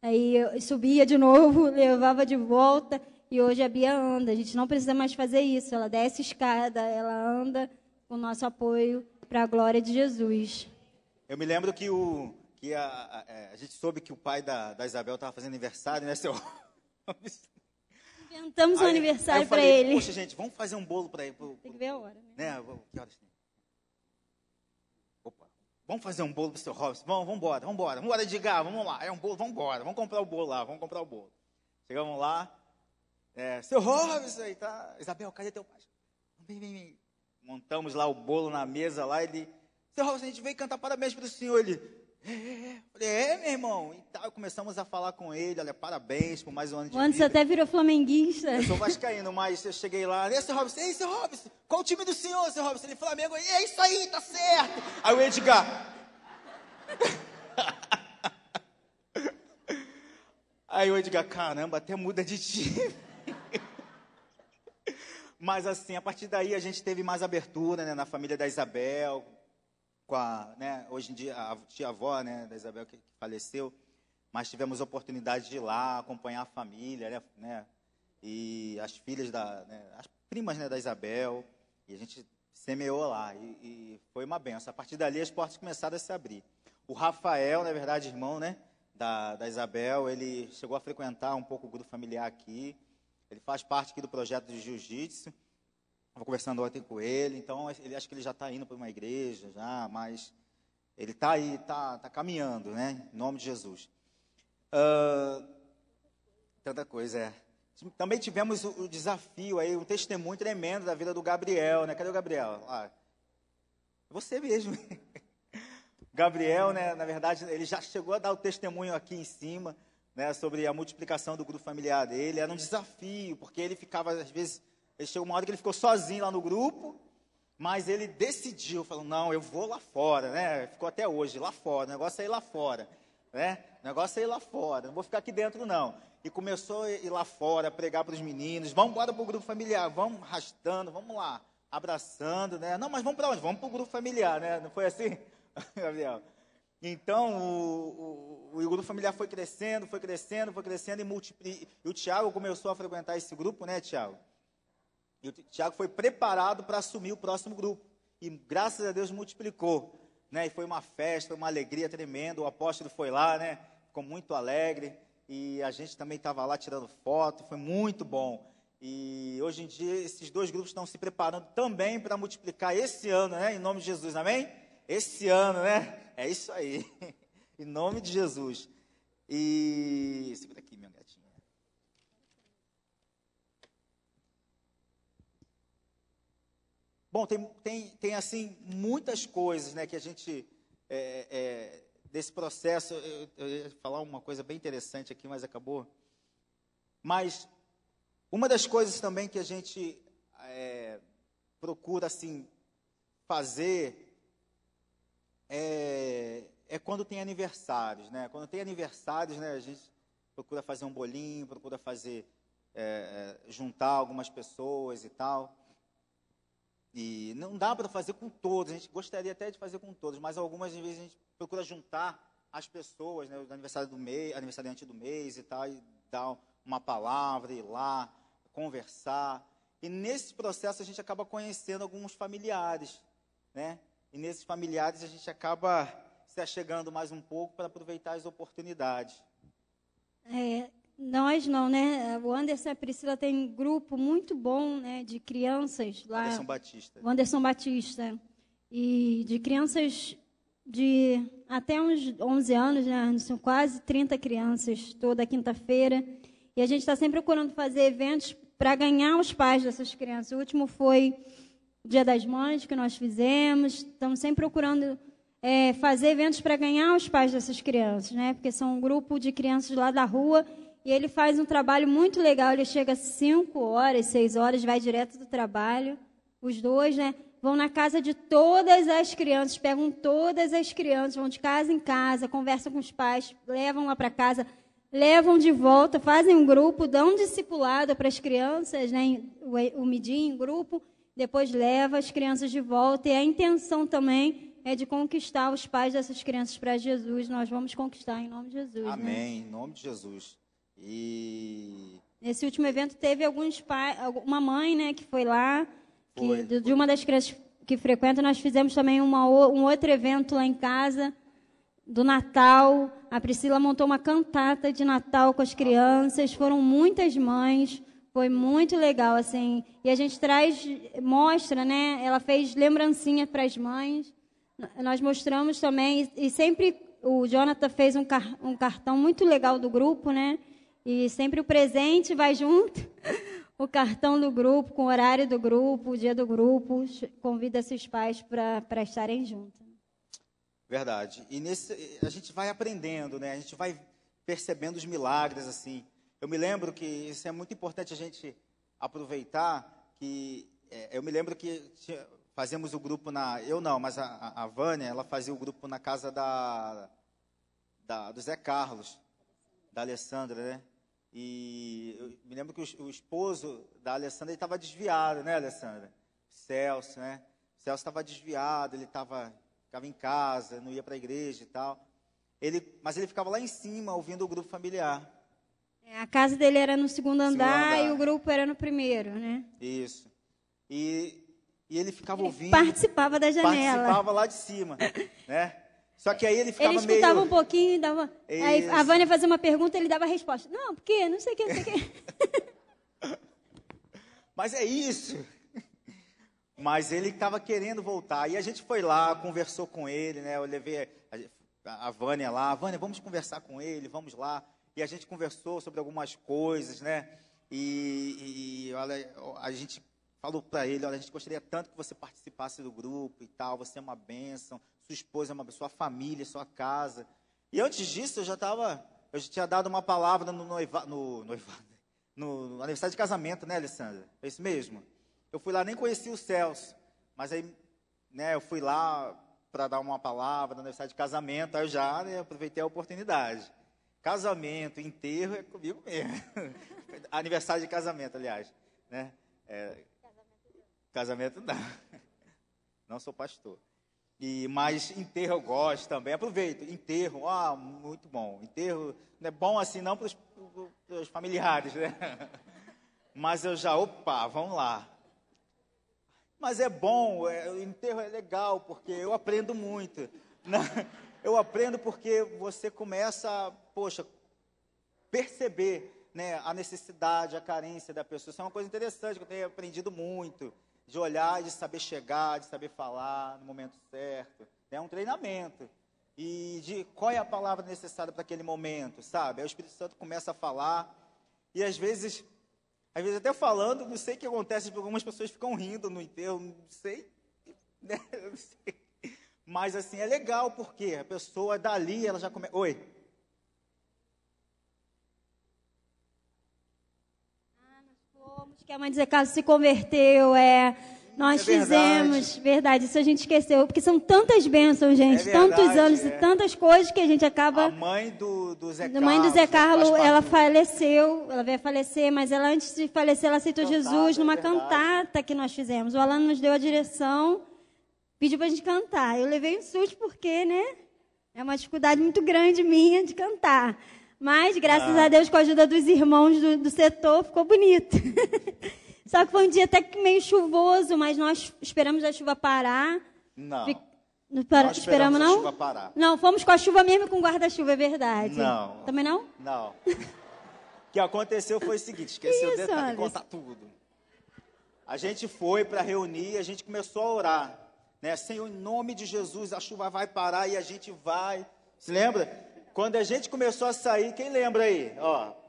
Aí eu subia de novo, levava de volta. E hoje a Bia anda, a gente não precisa mais fazer isso. Ela desce escada, ela anda com o nosso apoio para a glória de Jesus. Eu me lembro que a gente soube que o pai da Isabel estava fazendo aniversário, né, seu? Inventamos um aniversário para ele. Poxa, gente, vamos fazer um bolo para ele. Tem que ver a hora, né? Que horas tem? Opa, vamos fazer um bolo para o seu Robson. Vamos embora, Edgar, vamos lá. É um bolo, vamos embora, vamos comprar o bolo lá, vamos comprar o bolo. Chegamos lá. Seu Robson, aí tá. Isabel, cadê teu pai? Vem. Montamos lá o bolo na mesa lá, ele, seu Robson, a gente veio cantar parabéns para o senhor. Ele, falei, meu irmão. E tal, começamos a falar com ele, olha, parabéns por mais um ano de vida. Você até virou flamenguista. Eu sou vascaíno, mas eu cheguei lá, seu Robson, qual o time do senhor, seu Robson? Ele, Flamengo, é isso aí, tá certo. Aí o Edgar, Aí o Edgar, caramba, até muda de time. Mas assim, a partir daí a gente teve mais abertura, né, na família da Isabel, com a, né, hoje em dia a tia-avó, né, da Isabel que faleceu, mas tivemos a oportunidade de ir lá acompanhar a família, né, e as filhas as primas, né, da Isabel, e a gente semeou lá, e foi uma benção. A partir dali as portas começaram a se abrir. O Rafael, na verdade, irmão, né, da Isabel, ele chegou a frequentar um pouco o grupo familiar aqui, ele faz parte aqui do projeto de jiu-jitsu. Estava conversando ontem com ele, então acho que ele já está indo para uma igreja, já, mas ele está aí, está caminhando, né? Em nome de Jesus. Tanta coisa, é. Também tivemos o desafio aí, um testemunho tremendo da vida do Gabriel, né? Cadê o Gabriel? Você mesmo. Gabriel, né? Na verdade, ele já chegou a dar o testemunho aqui em cima, né? Sobre a multiplicação do grupo familiar dele. Era um desafio, porque ele ficava, às vezes, chegou uma hora que ele ficou sozinho lá no grupo, mas ele decidiu, falou, não, eu vou lá fora, né? Ficou até hoje, lá fora, o negócio é ir lá fora, né? O negócio é ir lá fora, não vou ficar aqui dentro, não. E começou a ir lá fora, pregar para os meninos, vamos embora para o grupo familiar, vamos arrastando, vamos lá, abraçando, né? Não, mas vamos para onde? Vamos para o grupo familiar, né? Não foi assim, Gabriel? Então, o grupo familiar foi crescendo, e o Tiago começou a frequentar esse grupo, né, Tiago? E o Tiago foi preparado para assumir o próximo grupo. E graças a Deus multiplicou, né? E foi uma festa, uma alegria tremenda. O apóstolo foi lá, né? Ficou muito alegre. E a gente também estava lá tirando foto. Foi muito bom. E hoje em dia esses dois grupos estão se preparando também para multiplicar esse ano, né? Em nome de Jesus, amém? Esse ano, né? É isso aí. Em nome de Jesus. E segura aqui, minha gatinha. Bom, tem assim, muitas coisas, né, que a gente, desse processo, eu ia falar uma coisa bem interessante aqui, mas acabou. Mas, uma das coisas também que a gente procura, assim, fazer, é quando tem aniversários, né? Quando tem aniversários, né, a gente procura fazer um bolinho, procura fazer, juntar algumas pessoas e tal. E não dá para fazer com todos, a gente gostaria até de fazer com todos, mas algumas vezes a gente procura juntar as pessoas, né, o aniversariante do mês e tal, e dar uma palavra, ir lá, conversar. E nesse processo a gente acaba conhecendo alguns familiares, né? E nesses familiares a gente acaba se achegando mais um pouco para aproveitar as oportunidades. Nós não, né? O Anderson e a Priscila têm um grupo muito bom, né, de crianças lá. Anderson Batista. O Anderson Batista. E de crianças de até uns 11 anos, né, Anderson? Quase 30 crianças toda quinta-feira. E a gente está sempre procurando fazer eventos para ganhar os pais dessas crianças. O último foi o Dia das Mães, que nós fizemos. Estamos sempre procurando fazer eventos para ganhar os pais dessas crianças, né? Porque são um grupo de crianças lá da rua. E ele faz um trabalho muito legal, ele chega às 5 horas, 6 horas, vai direto do trabalho. Os dois, né, vão na casa de todas as crianças, pegam todas as crianças, vão de casa em casa, conversam com os pais, levam lá para casa, levam de volta, fazem um grupo, dão um discipulado para as crianças, né, o midinho em grupo, depois leva as crianças de volta. E a intenção também é de conquistar os pais dessas crianças para Jesus. Nós vamos conquistar em nome de Jesus. Amém, né? em nome de Jesus. E nesse último evento teve uma mãe, né, que foi lá, de uma das crianças que frequenta. Nós fizemos também um outro evento lá em casa, do Natal. A Priscila montou uma cantata de Natal com as crianças, foram muitas mães, foi muito legal, assim. E a gente mostra, né, ela fez lembrancinha para as mães, nós mostramos também, e sempre o Jonathan fez um cartão muito legal do grupo, né? E sempre o presente vai junto, o cartão do grupo, com o horário do grupo, o dia do grupo, convida esses pais para estarem juntos. Verdade. E a gente vai aprendendo, né? A gente vai percebendo os milagres, assim. Eu me lembro que isso é muito importante a gente aproveitar, eu me lembro que fazíamos o grupo eu não, mas a Vânia, ela fazia o grupo na casa do Zé Carlos. da Alessandra, né? E eu me lembro que o esposo da Alessandra estava desviado, né, Alessandra? Celso, né? O Celso estava desviado, ele ficava em casa, não ia para a igreja e tal. Mas ele ficava lá em cima, ouvindo o grupo familiar. A casa dele era no segundo andar e o grupo era no primeiro, né? Isso. E ele ficava ouvindo. Participava da janela. Participava lá de cima, né? Só que aí ele ficava ele escutava meio... um pouquinho e dava... Isso. Aí a Vânia fazia uma pergunta, ele dava a resposta. Não, por quê? Não sei o quê, não sei o quê. Mas é isso. Mas ele estava querendo voltar. E a gente foi lá, conversou com ele, né? Eu levei a Vânia lá. Vânia, vamos conversar com ele, vamos lá. E a gente conversou sobre algumas coisas, né? E olha, a gente falou para ele, olha, a gente gostaria tanto que você participasse do grupo e tal, você é uma bênção, sua esposa é uma bênção, sua família, sua casa. E antes disso, eu já tinha dado uma palavra no aniversário de casamento, né, Alessandra? É isso mesmo? Eu fui lá, nem conheci o Celso, mas aí, né, eu fui lá para dar uma palavra no aniversário de casamento, aí eu já, né, aproveitei a oportunidade. Casamento, enterro é comigo mesmo. Aniversário de casamento, aliás, né? Casamento não. Não sou pastor. Mas enterro eu gosto também. Aproveito. Enterro, muito bom. Enterro não é bom assim não para os familiares, né? Mas eu já, vamos lá. Mas é bom, o enterro é legal, porque eu aprendo muito. Eu aprendo porque você começa a, perceber, né, a necessidade, a carência da pessoa. Isso é uma coisa interessante que eu tenho aprendido muito. De olhar, de saber chegar, de saber falar no momento certo. É um treinamento. E de qual é a palavra necessária para aquele momento, sabe? Aí o Espírito Santo começa a falar. E às vezes até falando, não sei o que acontece, algumas pessoas ficam rindo no enterro, não sei. Né? Não sei. Mas assim, é legal, porque a pessoa dali, ela já começa... Oi? Que a mãe de Zé Carlos se converteu, nós fizemos, verdade, isso a gente esqueceu, porque são tantas bênçãos, gente, tantos anos e tantas coisas que a gente acaba... A mãe do Zé Carlos... A mãe do Zé Carlos, ela faleceu, ela veio a falecer, mas ela antes de falecer, ela aceitou Jesus numa cantata que nós fizemos. O Alan nos deu a direção, pediu pra gente cantar. Eu levei um susto porque, né, é uma dificuldade muito grande minha de cantar. Mas, graças a Deus, com a ajuda dos irmãos do setor, ficou bonito. Só que foi um dia até que meio chuvoso, mas nós esperamos a chuva parar. Não. Não esperamos não? A chuva parar. Não, fomos com a chuva mesmo com guarda-chuva, é verdade. Não. Também não? Não. O que aconteceu foi o seguinte, esqueci o detalhe, contar tudo. A gente foi para reunir, a gente começou a orar. Né? Senhor, em nome de Jesus, a chuva vai parar e a gente vai. Se lembra? Quando a gente começou a sair, quem lembra aí?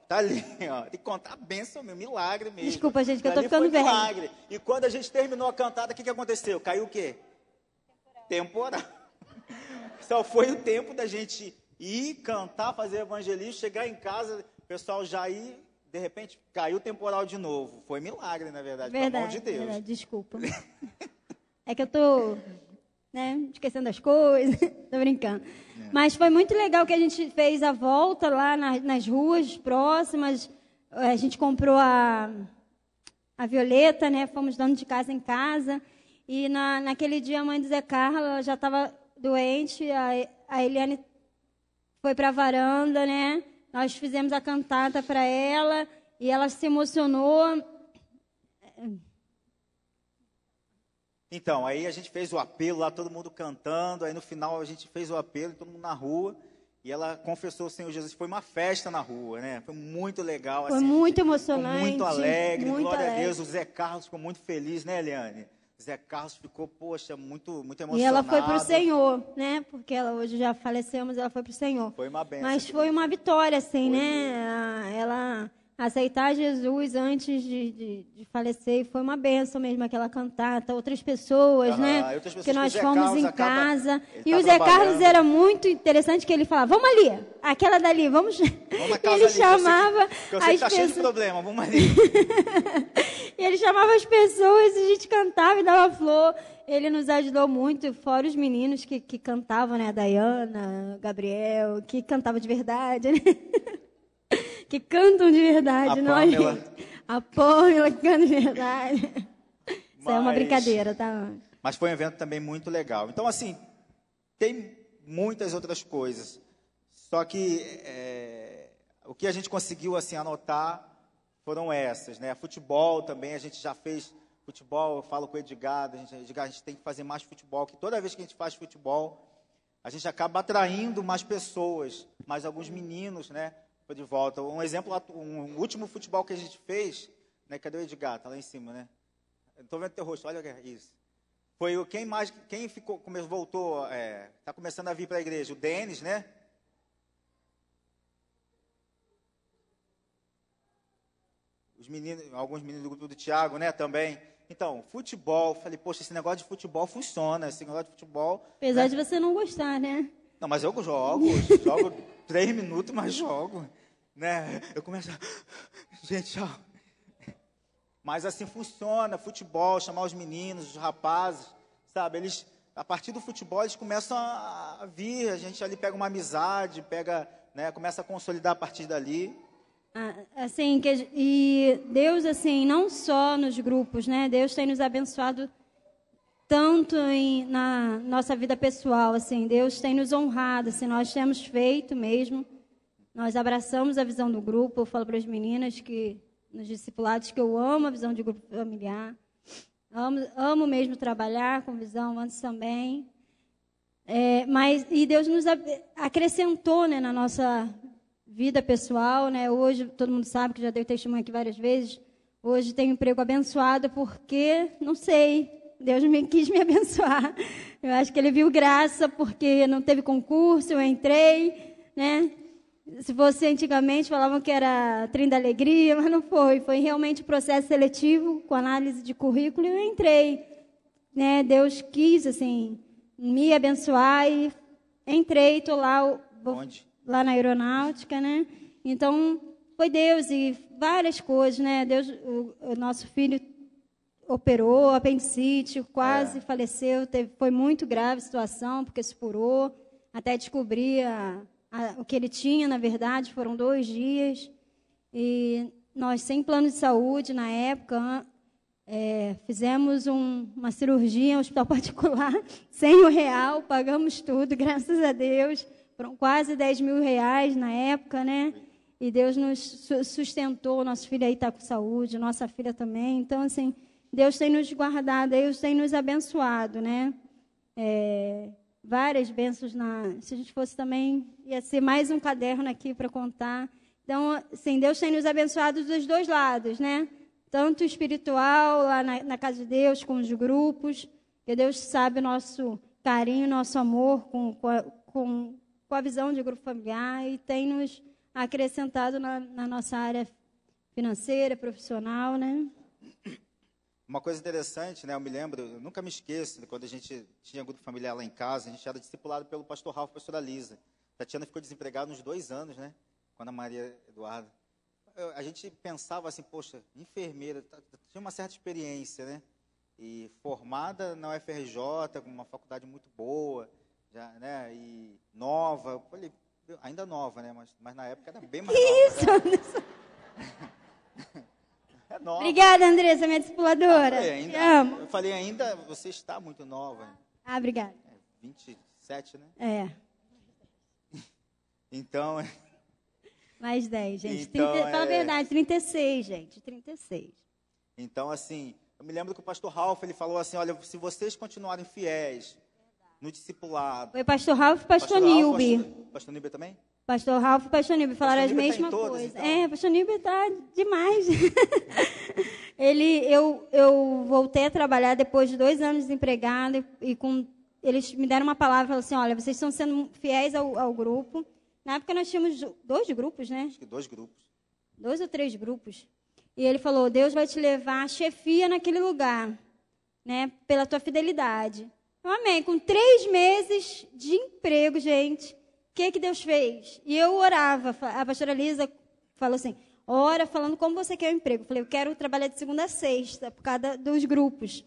Tá ali, Tem que contar a bênção, milagre mesmo. Desculpa, gente, que eu tô ficando velho. Milagre. E quando a gente terminou a cantada, o que aconteceu? Caiu o quê? Temporal. Só foi o tempo da gente ir, cantar, fazer evangelismo, chegar em casa, o pessoal já ir, de repente, caiu o temporal de novo. Foi milagre, na verdade, pelo amor de Deus. Verdade, desculpa. É que eu tô... né, esquecendo as coisas, tô brincando. Mas foi muito legal que a gente fez a volta lá nas ruas próximas, a gente comprou a Violeta, né, fomos dando de casa em casa, e naquele dia a mãe do Zé Carlos já estava doente, a Eliane foi para a varanda, né, nós fizemos a cantata para ela, e ela se emocionou. Então, aí a gente fez o apelo lá, todo mundo cantando, aí no final a gente fez o apelo, todo mundo na rua, e ela confessou o Senhor Jesus. Foi uma festa na rua, né? Foi muito legal. Foi assim, muito emocionante. Muito alegre, muito glória alegre. a Deus. O Zé Carlos ficou muito feliz, né, Eliane? O Zé Carlos ficou, muito emocionado. E ela foi para o Senhor, né? Porque ela hoje já faleceu, mas ela foi para o Senhor. Foi uma bênção. Mas foi uma vitória, assim, né? Ela aceitar Jesus antes de falecer, foi uma bênção mesmo, aquela cantata, outras pessoas, né? Outras pessoas que nós que o Zé fomos Carlos em casa. E o Zé Carlos era muito interessante, que ele falava, vamos ali, aquela dali, vamos... Vamos casa ele ali, chamava que eu sei que tá cheio de problema, vamos ali. E ele chamava as pessoas, a gente cantava e dava flor. Ele nos ajudou muito, fora os meninos que cantavam, né? A Dayana, Gabriel, que cantava de verdade, né? que cantam de verdade, A não é, Pamela. gente? A Pamela que canta de verdade. Isso é uma Mas- brincadeira, tá? Mas foi um evento também muito legal. Então, assim, tem muitas outras coisas. Só que o que a gente conseguiu assim anotar foram essas, né? Futebol também, a gente já fez futebol, eu falo com o Edgar, Edgar, a gente tem que fazer mais futebol, que toda vez que a gente faz futebol, a gente acaba atraindo mais pessoas, mais alguns meninos, né? De volta. Um exemplo, um último futebol que a gente fez, né? Cadê o Edgar? Tá lá em cima, né? Estou vendo teu rosto, olha isso. Foi quem ficou, voltou, está começando a vir para a igreja, o Denis, né? Alguns meninos do grupo do Tiago, né, também. Então, futebol, falei, poxa, esse negócio de futebol funciona, esse negócio de futebol... Apesar né? de você não gostar, né? Não, mas eu jogo 3 minutos, mas jogo, né? Eu começo a... Gente, tchau. Mas assim funciona, futebol, chamar os meninos, os rapazes, sabe? Eles, a partir do futebol, eles começam a vir, a gente ali pega uma amizade, né, começa a consolidar a partir dali. Assim, e Deus, assim, não só nos grupos, né? Deus tem nos abençoado tanto na nossa vida pessoal, assim. Deus tem nos honrado, assim, nós temos feito mesmo. Nós abraçamos a visão do grupo. Eu falo para as meninas que nos discipulados que eu amo a visão de grupo familiar. Amo mesmo trabalhar com visão, antes também. E Deus nos acrescentou, né, na nossa vida pessoal, né? Hoje, todo mundo sabe que já dei testemunho aqui várias vezes. Hoje tenho um emprego abençoado porque, não sei, Deus quis me abençoar. Eu acho que Ele viu graça porque não teve concurso, eu entrei, né? Se fosse antigamente, falavam que era trem da alegria, mas não foi. Foi realmente um processo seletivo, com análise de currículo, e eu entrei. Né? Deus quis, assim, me abençoar e entrei, estou lá, lá na aeronáutica, né? Então, foi Deus e várias coisas, né? Deus, o nosso filho operou, apendicite, quase faleceu, foi muito grave a situação, porque se furou, até descobrir o que ele tinha, na verdade, foram 2 dias. E nós, sem plano de saúde, na época, fizemos uma cirurgia em um hospital particular, R$100, pagamos tudo, graças a Deus. Foram quase R$10.000 na época, né? E Deus nos sustentou, nosso filho aí está com saúde, nossa filha também. Então, assim, Deus tem nos guardado, Deus tem nos abençoado, né? Várias bênçãos. Se a gente fosse também, ia ser mais um caderno aqui para contar. Então, assim, Deus tem nos abençoado dos 2 lados, né? Tanto espiritual, lá na casa de Deus, com os grupos, que Deus sabe o nosso carinho, nosso amor com a visão de grupo familiar e tem nos acrescentado na nossa área financeira, profissional, né? Uma coisa interessante, né? Eu me lembro, eu nunca me esqueço, quando a gente tinha grupo familiar lá em casa, a gente era discipulado pelo pastor Ralf e pastora Lisa. A Tatiana ficou desempregada uns 2 anos, né? Quando a Maria Eduarda. A gente pensava assim, poxa, enfermeira, tinha uma certa experiência, né? E formada na UFRJ, com uma faculdade muito boa, já, né? E nova, eu falei, ainda nova, né? Mas na época era bem mais nova. Isso! Né? É nova. Obrigada, Andressa, minha discipuladora. Te amo. Eu falei, ainda você está muito nova. Obrigada. 27, né? Então... Mais 10, gente. Então, fala a verdade, 36, gente. 36. Então, assim, eu me lembro que o pastor Ralf, ele falou assim, olha, se vocês continuarem fiéis no discipulado... Foi pastor Ralf e pastor Nilbe. Pastor Nilbe também? Pastor Ralf e pastor Nilbe falaram as mesmas coisas. Então. Pastor Nilbe está demais. Eu voltei a trabalhar depois de 2 anos desempregada e eles me deram uma palavra, falaram assim, olha, vocês estão sendo fiéis ao grupo. Na época nós tínhamos 2 grupos, né? Acho que 2 grupos. 2 ou 3 grupos. E ele falou, Deus vai te levar a chefia naquele lugar, né? Pela tua fidelidade. Amém. Com 3 meses de emprego, gente, o que Deus fez? E eu orava. A pastora Lisa falou assim, ora falando como você quer o emprego. Eu falei, eu quero trabalhar de segunda a sexta, por causa dos grupos.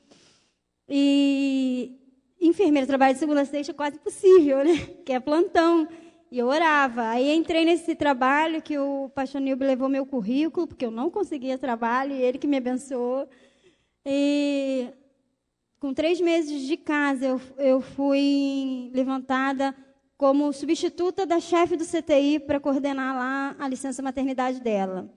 E enfermeira trabalha de segunda a sexta é quase impossível, né? Que é plantão. e eu orava. Aí entrei nesse trabalho que o pastor Nilbe levou meu currículo, porque eu não conseguia trabalho, e ele que me abençoou. E com 3 meses de casa, eu fui levantada como substituta da chefe do CTI para coordenar lá a licença maternidade dela.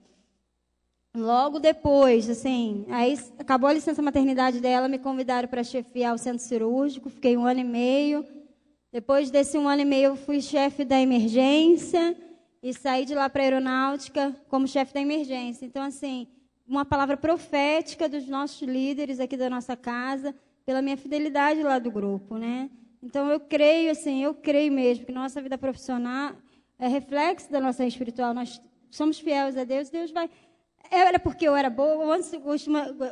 Logo depois, assim, aí acabou a licença maternidade dela, me convidaram para chefiar o centro cirúrgico, fiquei 1 ano e meio. Depois desse 1 ano e meio, eu fui chefe da emergência e saí de lá para a aeronáutica como chefe da emergência. Então, assim, uma palavra profética dos nossos líderes aqui da nossa casa, pela minha fidelidade lá do grupo, né? Então, eu creio mesmo que nossa vida profissional é reflexo da nossa espiritual. Nós somos fiéis a Deus, Deus vai... Era porque eu era boa, antes eu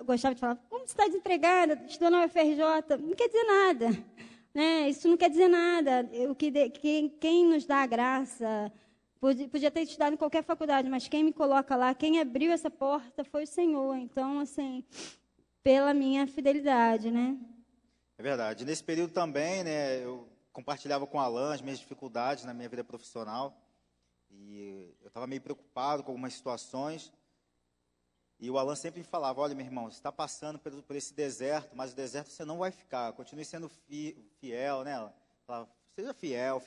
gostava de falar, como você está desempregada, estudou na UFRJ? Não quer dizer nada, né? Isso não quer dizer nada. Quem nos dá a graça, podia ter estudado em qualquer faculdade, mas quem me coloca lá, quem abriu essa porta foi o Senhor. Então, assim, pela minha fidelidade, né? É verdade. Nesse período também, né, eu compartilhava com o Alan as minhas dificuldades na minha vida profissional. E eu estava meio preocupado com algumas situações. E o Alan sempre me falava, olha, meu irmão, você está passando por esse deserto, mas o deserto você não vai ficar. Continue sendo fiel, né? Falava, seja fiel,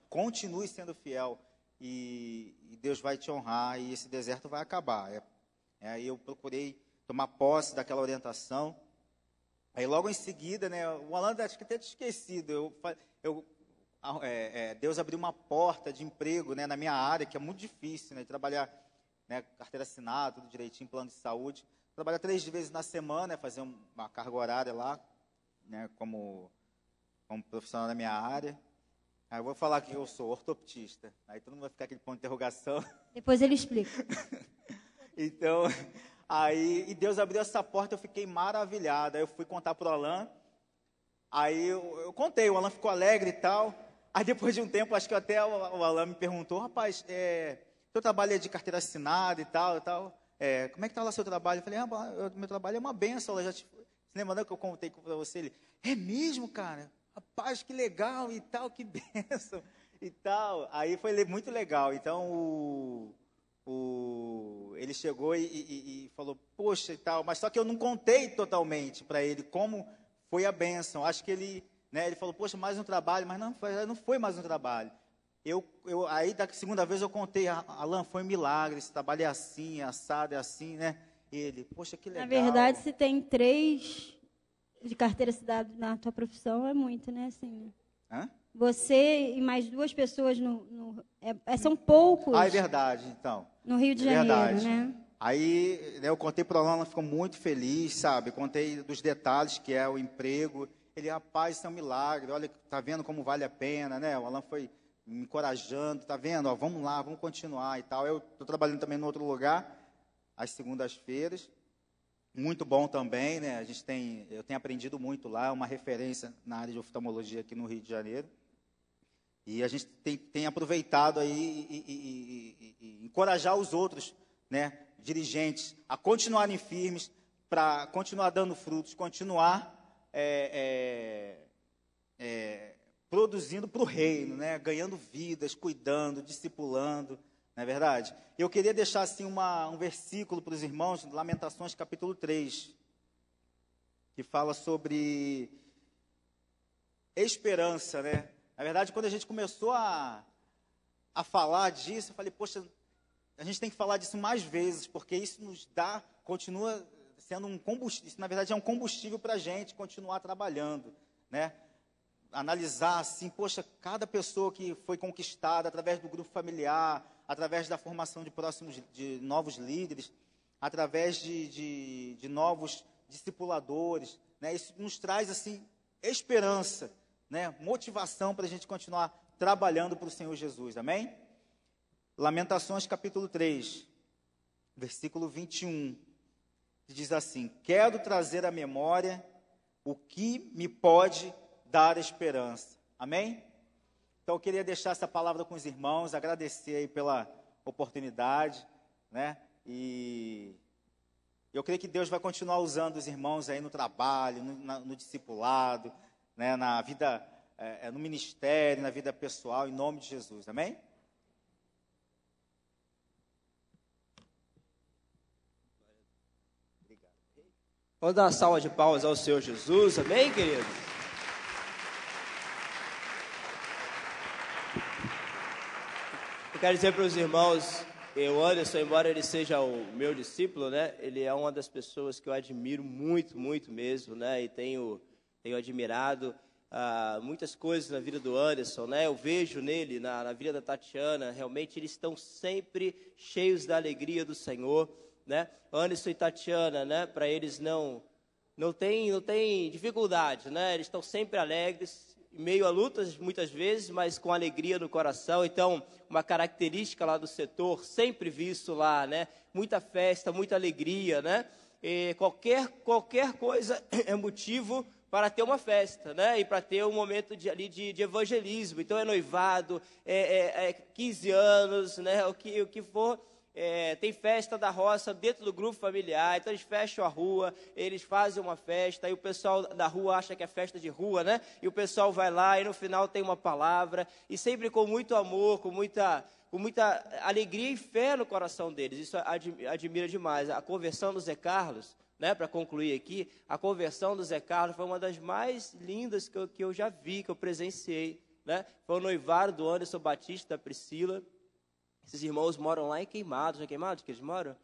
continue sendo fiel. E Deus vai te honrar e esse deserto vai acabar. Aí eu procurei tomar posse daquela orientação. Aí logo em seguida, né, o Alan acho que até tinha esquecido, Deus abriu uma porta de emprego, né, na minha área, que é muito difícil, né, de trabalhar, né, carteira assinada, tudo direitinho, plano de saúde. Trabalhar 3 vezes na semana, fazer uma carga horária lá, né, como profissional da minha área. Aí eu vou falar que eu sou ortoptista. Aí todo mundo vai ficar aquele ponto de interrogação. Depois ele explica. Então, e Deus abriu essa porta, eu fiquei maravilhado. Aí eu fui contar para o Alan. Aí eu contei, o Alan ficou alegre e tal. Aí depois de um tempo, acho que até o Alan me perguntou, rapaz, seu trabalho é de carteira assinada e tal. Como é que está lá seu trabalho? Eu falei, meu trabalho é uma benção. Você lembra que eu contei para você? Ele, é mesmo, cara? Rapaz, que legal e tal, que benção e tal. Aí foi muito legal. Então, ele chegou e falou, poxa e tal, mas só que eu não contei totalmente para ele como foi a bênção. Acho que ele falou, poxa, mais um trabalho, mas não foi mais um trabalho. Aí, da segunda vez, eu contei, Alan, foi um milagre, esse trabalho é assim, assado, é assim, né? Ele, poxa, que legal. Na verdade, se tem 3 de carteira assinada na tua profissão, é muito, né? Assim, Hã? você e mais 2 pessoas são poucos. É verdade, então. No Rio de Janeiro, verdade. né? Aí, eu contei para o Alan, ela ficou muito feliz, sabe? Contei dos detalhes que é o emprego. Ele, rapaz, isso é um milagre, olha, tá vendo como vale a pena, né? O Alan foi me encorajando, tá vendo? Ó, vamos lá, vamos continuar e tal. Eu estou trabalhando também em outro lugar, às segundas-feiras. Muito bom também, né? Eu tenho aprendido muito lá, uma referência na área de oftalmologia aqui no Rio de Janeiro. E a gente tem aproveitado aí e encorajar os outros, né, dirigentes, a continuarem firmes, para continuar dando frutos, continuar produzindo para o reino, né, ganhando vidas, cuidando, discipulando. Não é verdade? Eu queria deixar assim um versículo para os irmãos, Lamentações capítulo 3, que fala sobre esperança, né? Na verdade, quando a gente começou a falar disso, eu falei, poxa, a gente tem que falar disso mais vezes, porque isso continua sendo um combustível, isso na verdade é um combustível para a gente continuar trabalhando, né? Analisar assim, poxa, cada pessoa que foi conquistada através do grupo familiar, através da formação de novos líderes, através de novos discipuladores, né? Isso nos traz assim esperança, né? Motivação para a gente continuar trabalhando para o Senhor Jesus, amém? Lamentações capítulo 3, versículo 21, que diz assim, quero trazer à memória o que me pode dar esperança, amém? Então, eu queria deixar essa palavra com os irmãos, agradecer aí pela oportunidade, né? E eu creio que Deus vai continuar usando os irmãos aí no trabalho, no discipulado, né? Na vida no ministério, na vida pessoal, em nome de Jesus, amém? Vamos dar uma salva de palmas ao Senhor Jesus, amém, querido? Eu quero dizer para os irmãos, o Anderson, embora ele seja o meu discípulo, né, ele é uma das pessoas que eu admiro muito, muito mesmo, né, e tenho admirado muitas coisas na vida do Anderson, né, eu vejo nele, na vida da Tatiana, realmente eles estão sempre cheios da alegria do Senhor, né, Anderson e Tatiana, né, para eles não tem dificuldade, né, eles estão sempre alegres, em meio a lutas muitas vezes, mas com alegria no coração. Então, uma característica lá do setor, sempre visto lá, né, muita festa, muita alegria, né, e qualquer coisa é motivo para ter uma festa, né, e para ter um momento de evangelismo. Então, é noivado, 15 anos, né, o que for. Tem festa da roça dentro do grupo familiar, então eles fecham a rua, eles fazem uma festa, e o pessoal da rua acha que é festa de rua, né? E o pessoal vai lá e no final tem uma palavra, e sempre com muito amor, com muita alegria e fé no coração deles. Isso admira demais. A conversão do Zé Carlos, né, para concluir aqui, a conversão do Zé Carlos foi uma das mais lindas que eu já vi, que eu presenciei, né? Foi o noivado do Anderson Batista, da Priscila. Esses irmãos moram lá em Queimados, não é Queimados que eles moram?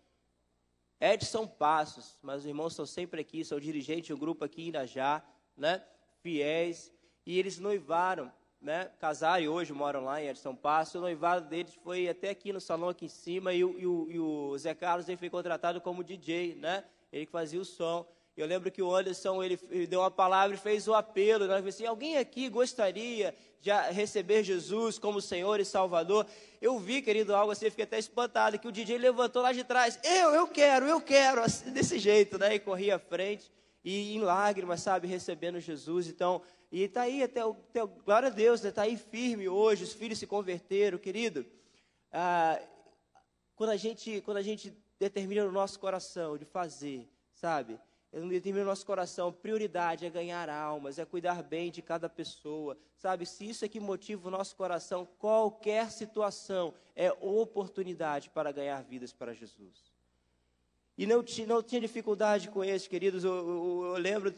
Edson Passos, mas os irmãos estão sempre aqui, são dirigentes de um grupo aqui em Irajá, né? Fiéis, e eles noivaram, né? Casaram e hoje moram lá em Edson Passos. O noivado deles foi até aqui no salão aqui em cima, e o Zé Carlos ele foi contratado como DJ, né? Ele que fazia o som. Eu lembro que o Anderson, ele deu uma palavra e fez o apelo, né? Assim, alguém aqui gostaria de receber Jesus como Senhor e Salvador? Eu vi, querido, algo assim, eu fiquei até espantado, que o DJ levantou lá de trás, eu quero, assim, desse jeito, né? E corria à frente, e em lágrimas, sabe, recebendo Jesus. Então, e está aí, glória a Deus, está aí firme hoje, os filhos se converteram, querido. Quando a gente determina no nosso coração de fazer, sabe, determina no nosso coração, prioridade é ganhar almas, é cuidar bem de cada pessoa, sabe, se isso é que motiva o nosso coração, qualquer situação é oportunidade para ganhar vidas para Jesus. E não tinha dificuldade com isso, queridos. Eu lembro,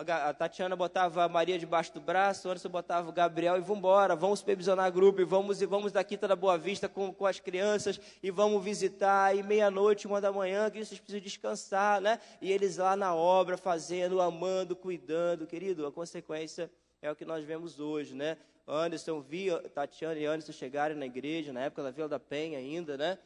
a Tatiana botava a Maria debaixo do braço, o Anderson botava o Gabriel e vamos embora, vamos supervisionar grupo, e vamos da Quinta da Boa Vista com as crianças, e vamos visitar, e meia-noite, 1h, que vocês precisam descansar, né? E eles lá na obra, fazendo, amando, cuidando, querido, a consequência é o que nós vemos hoje, né? Anderson, Tatiana e Anderson chegarem na igreja, na época da Vila da Penha ainda, né?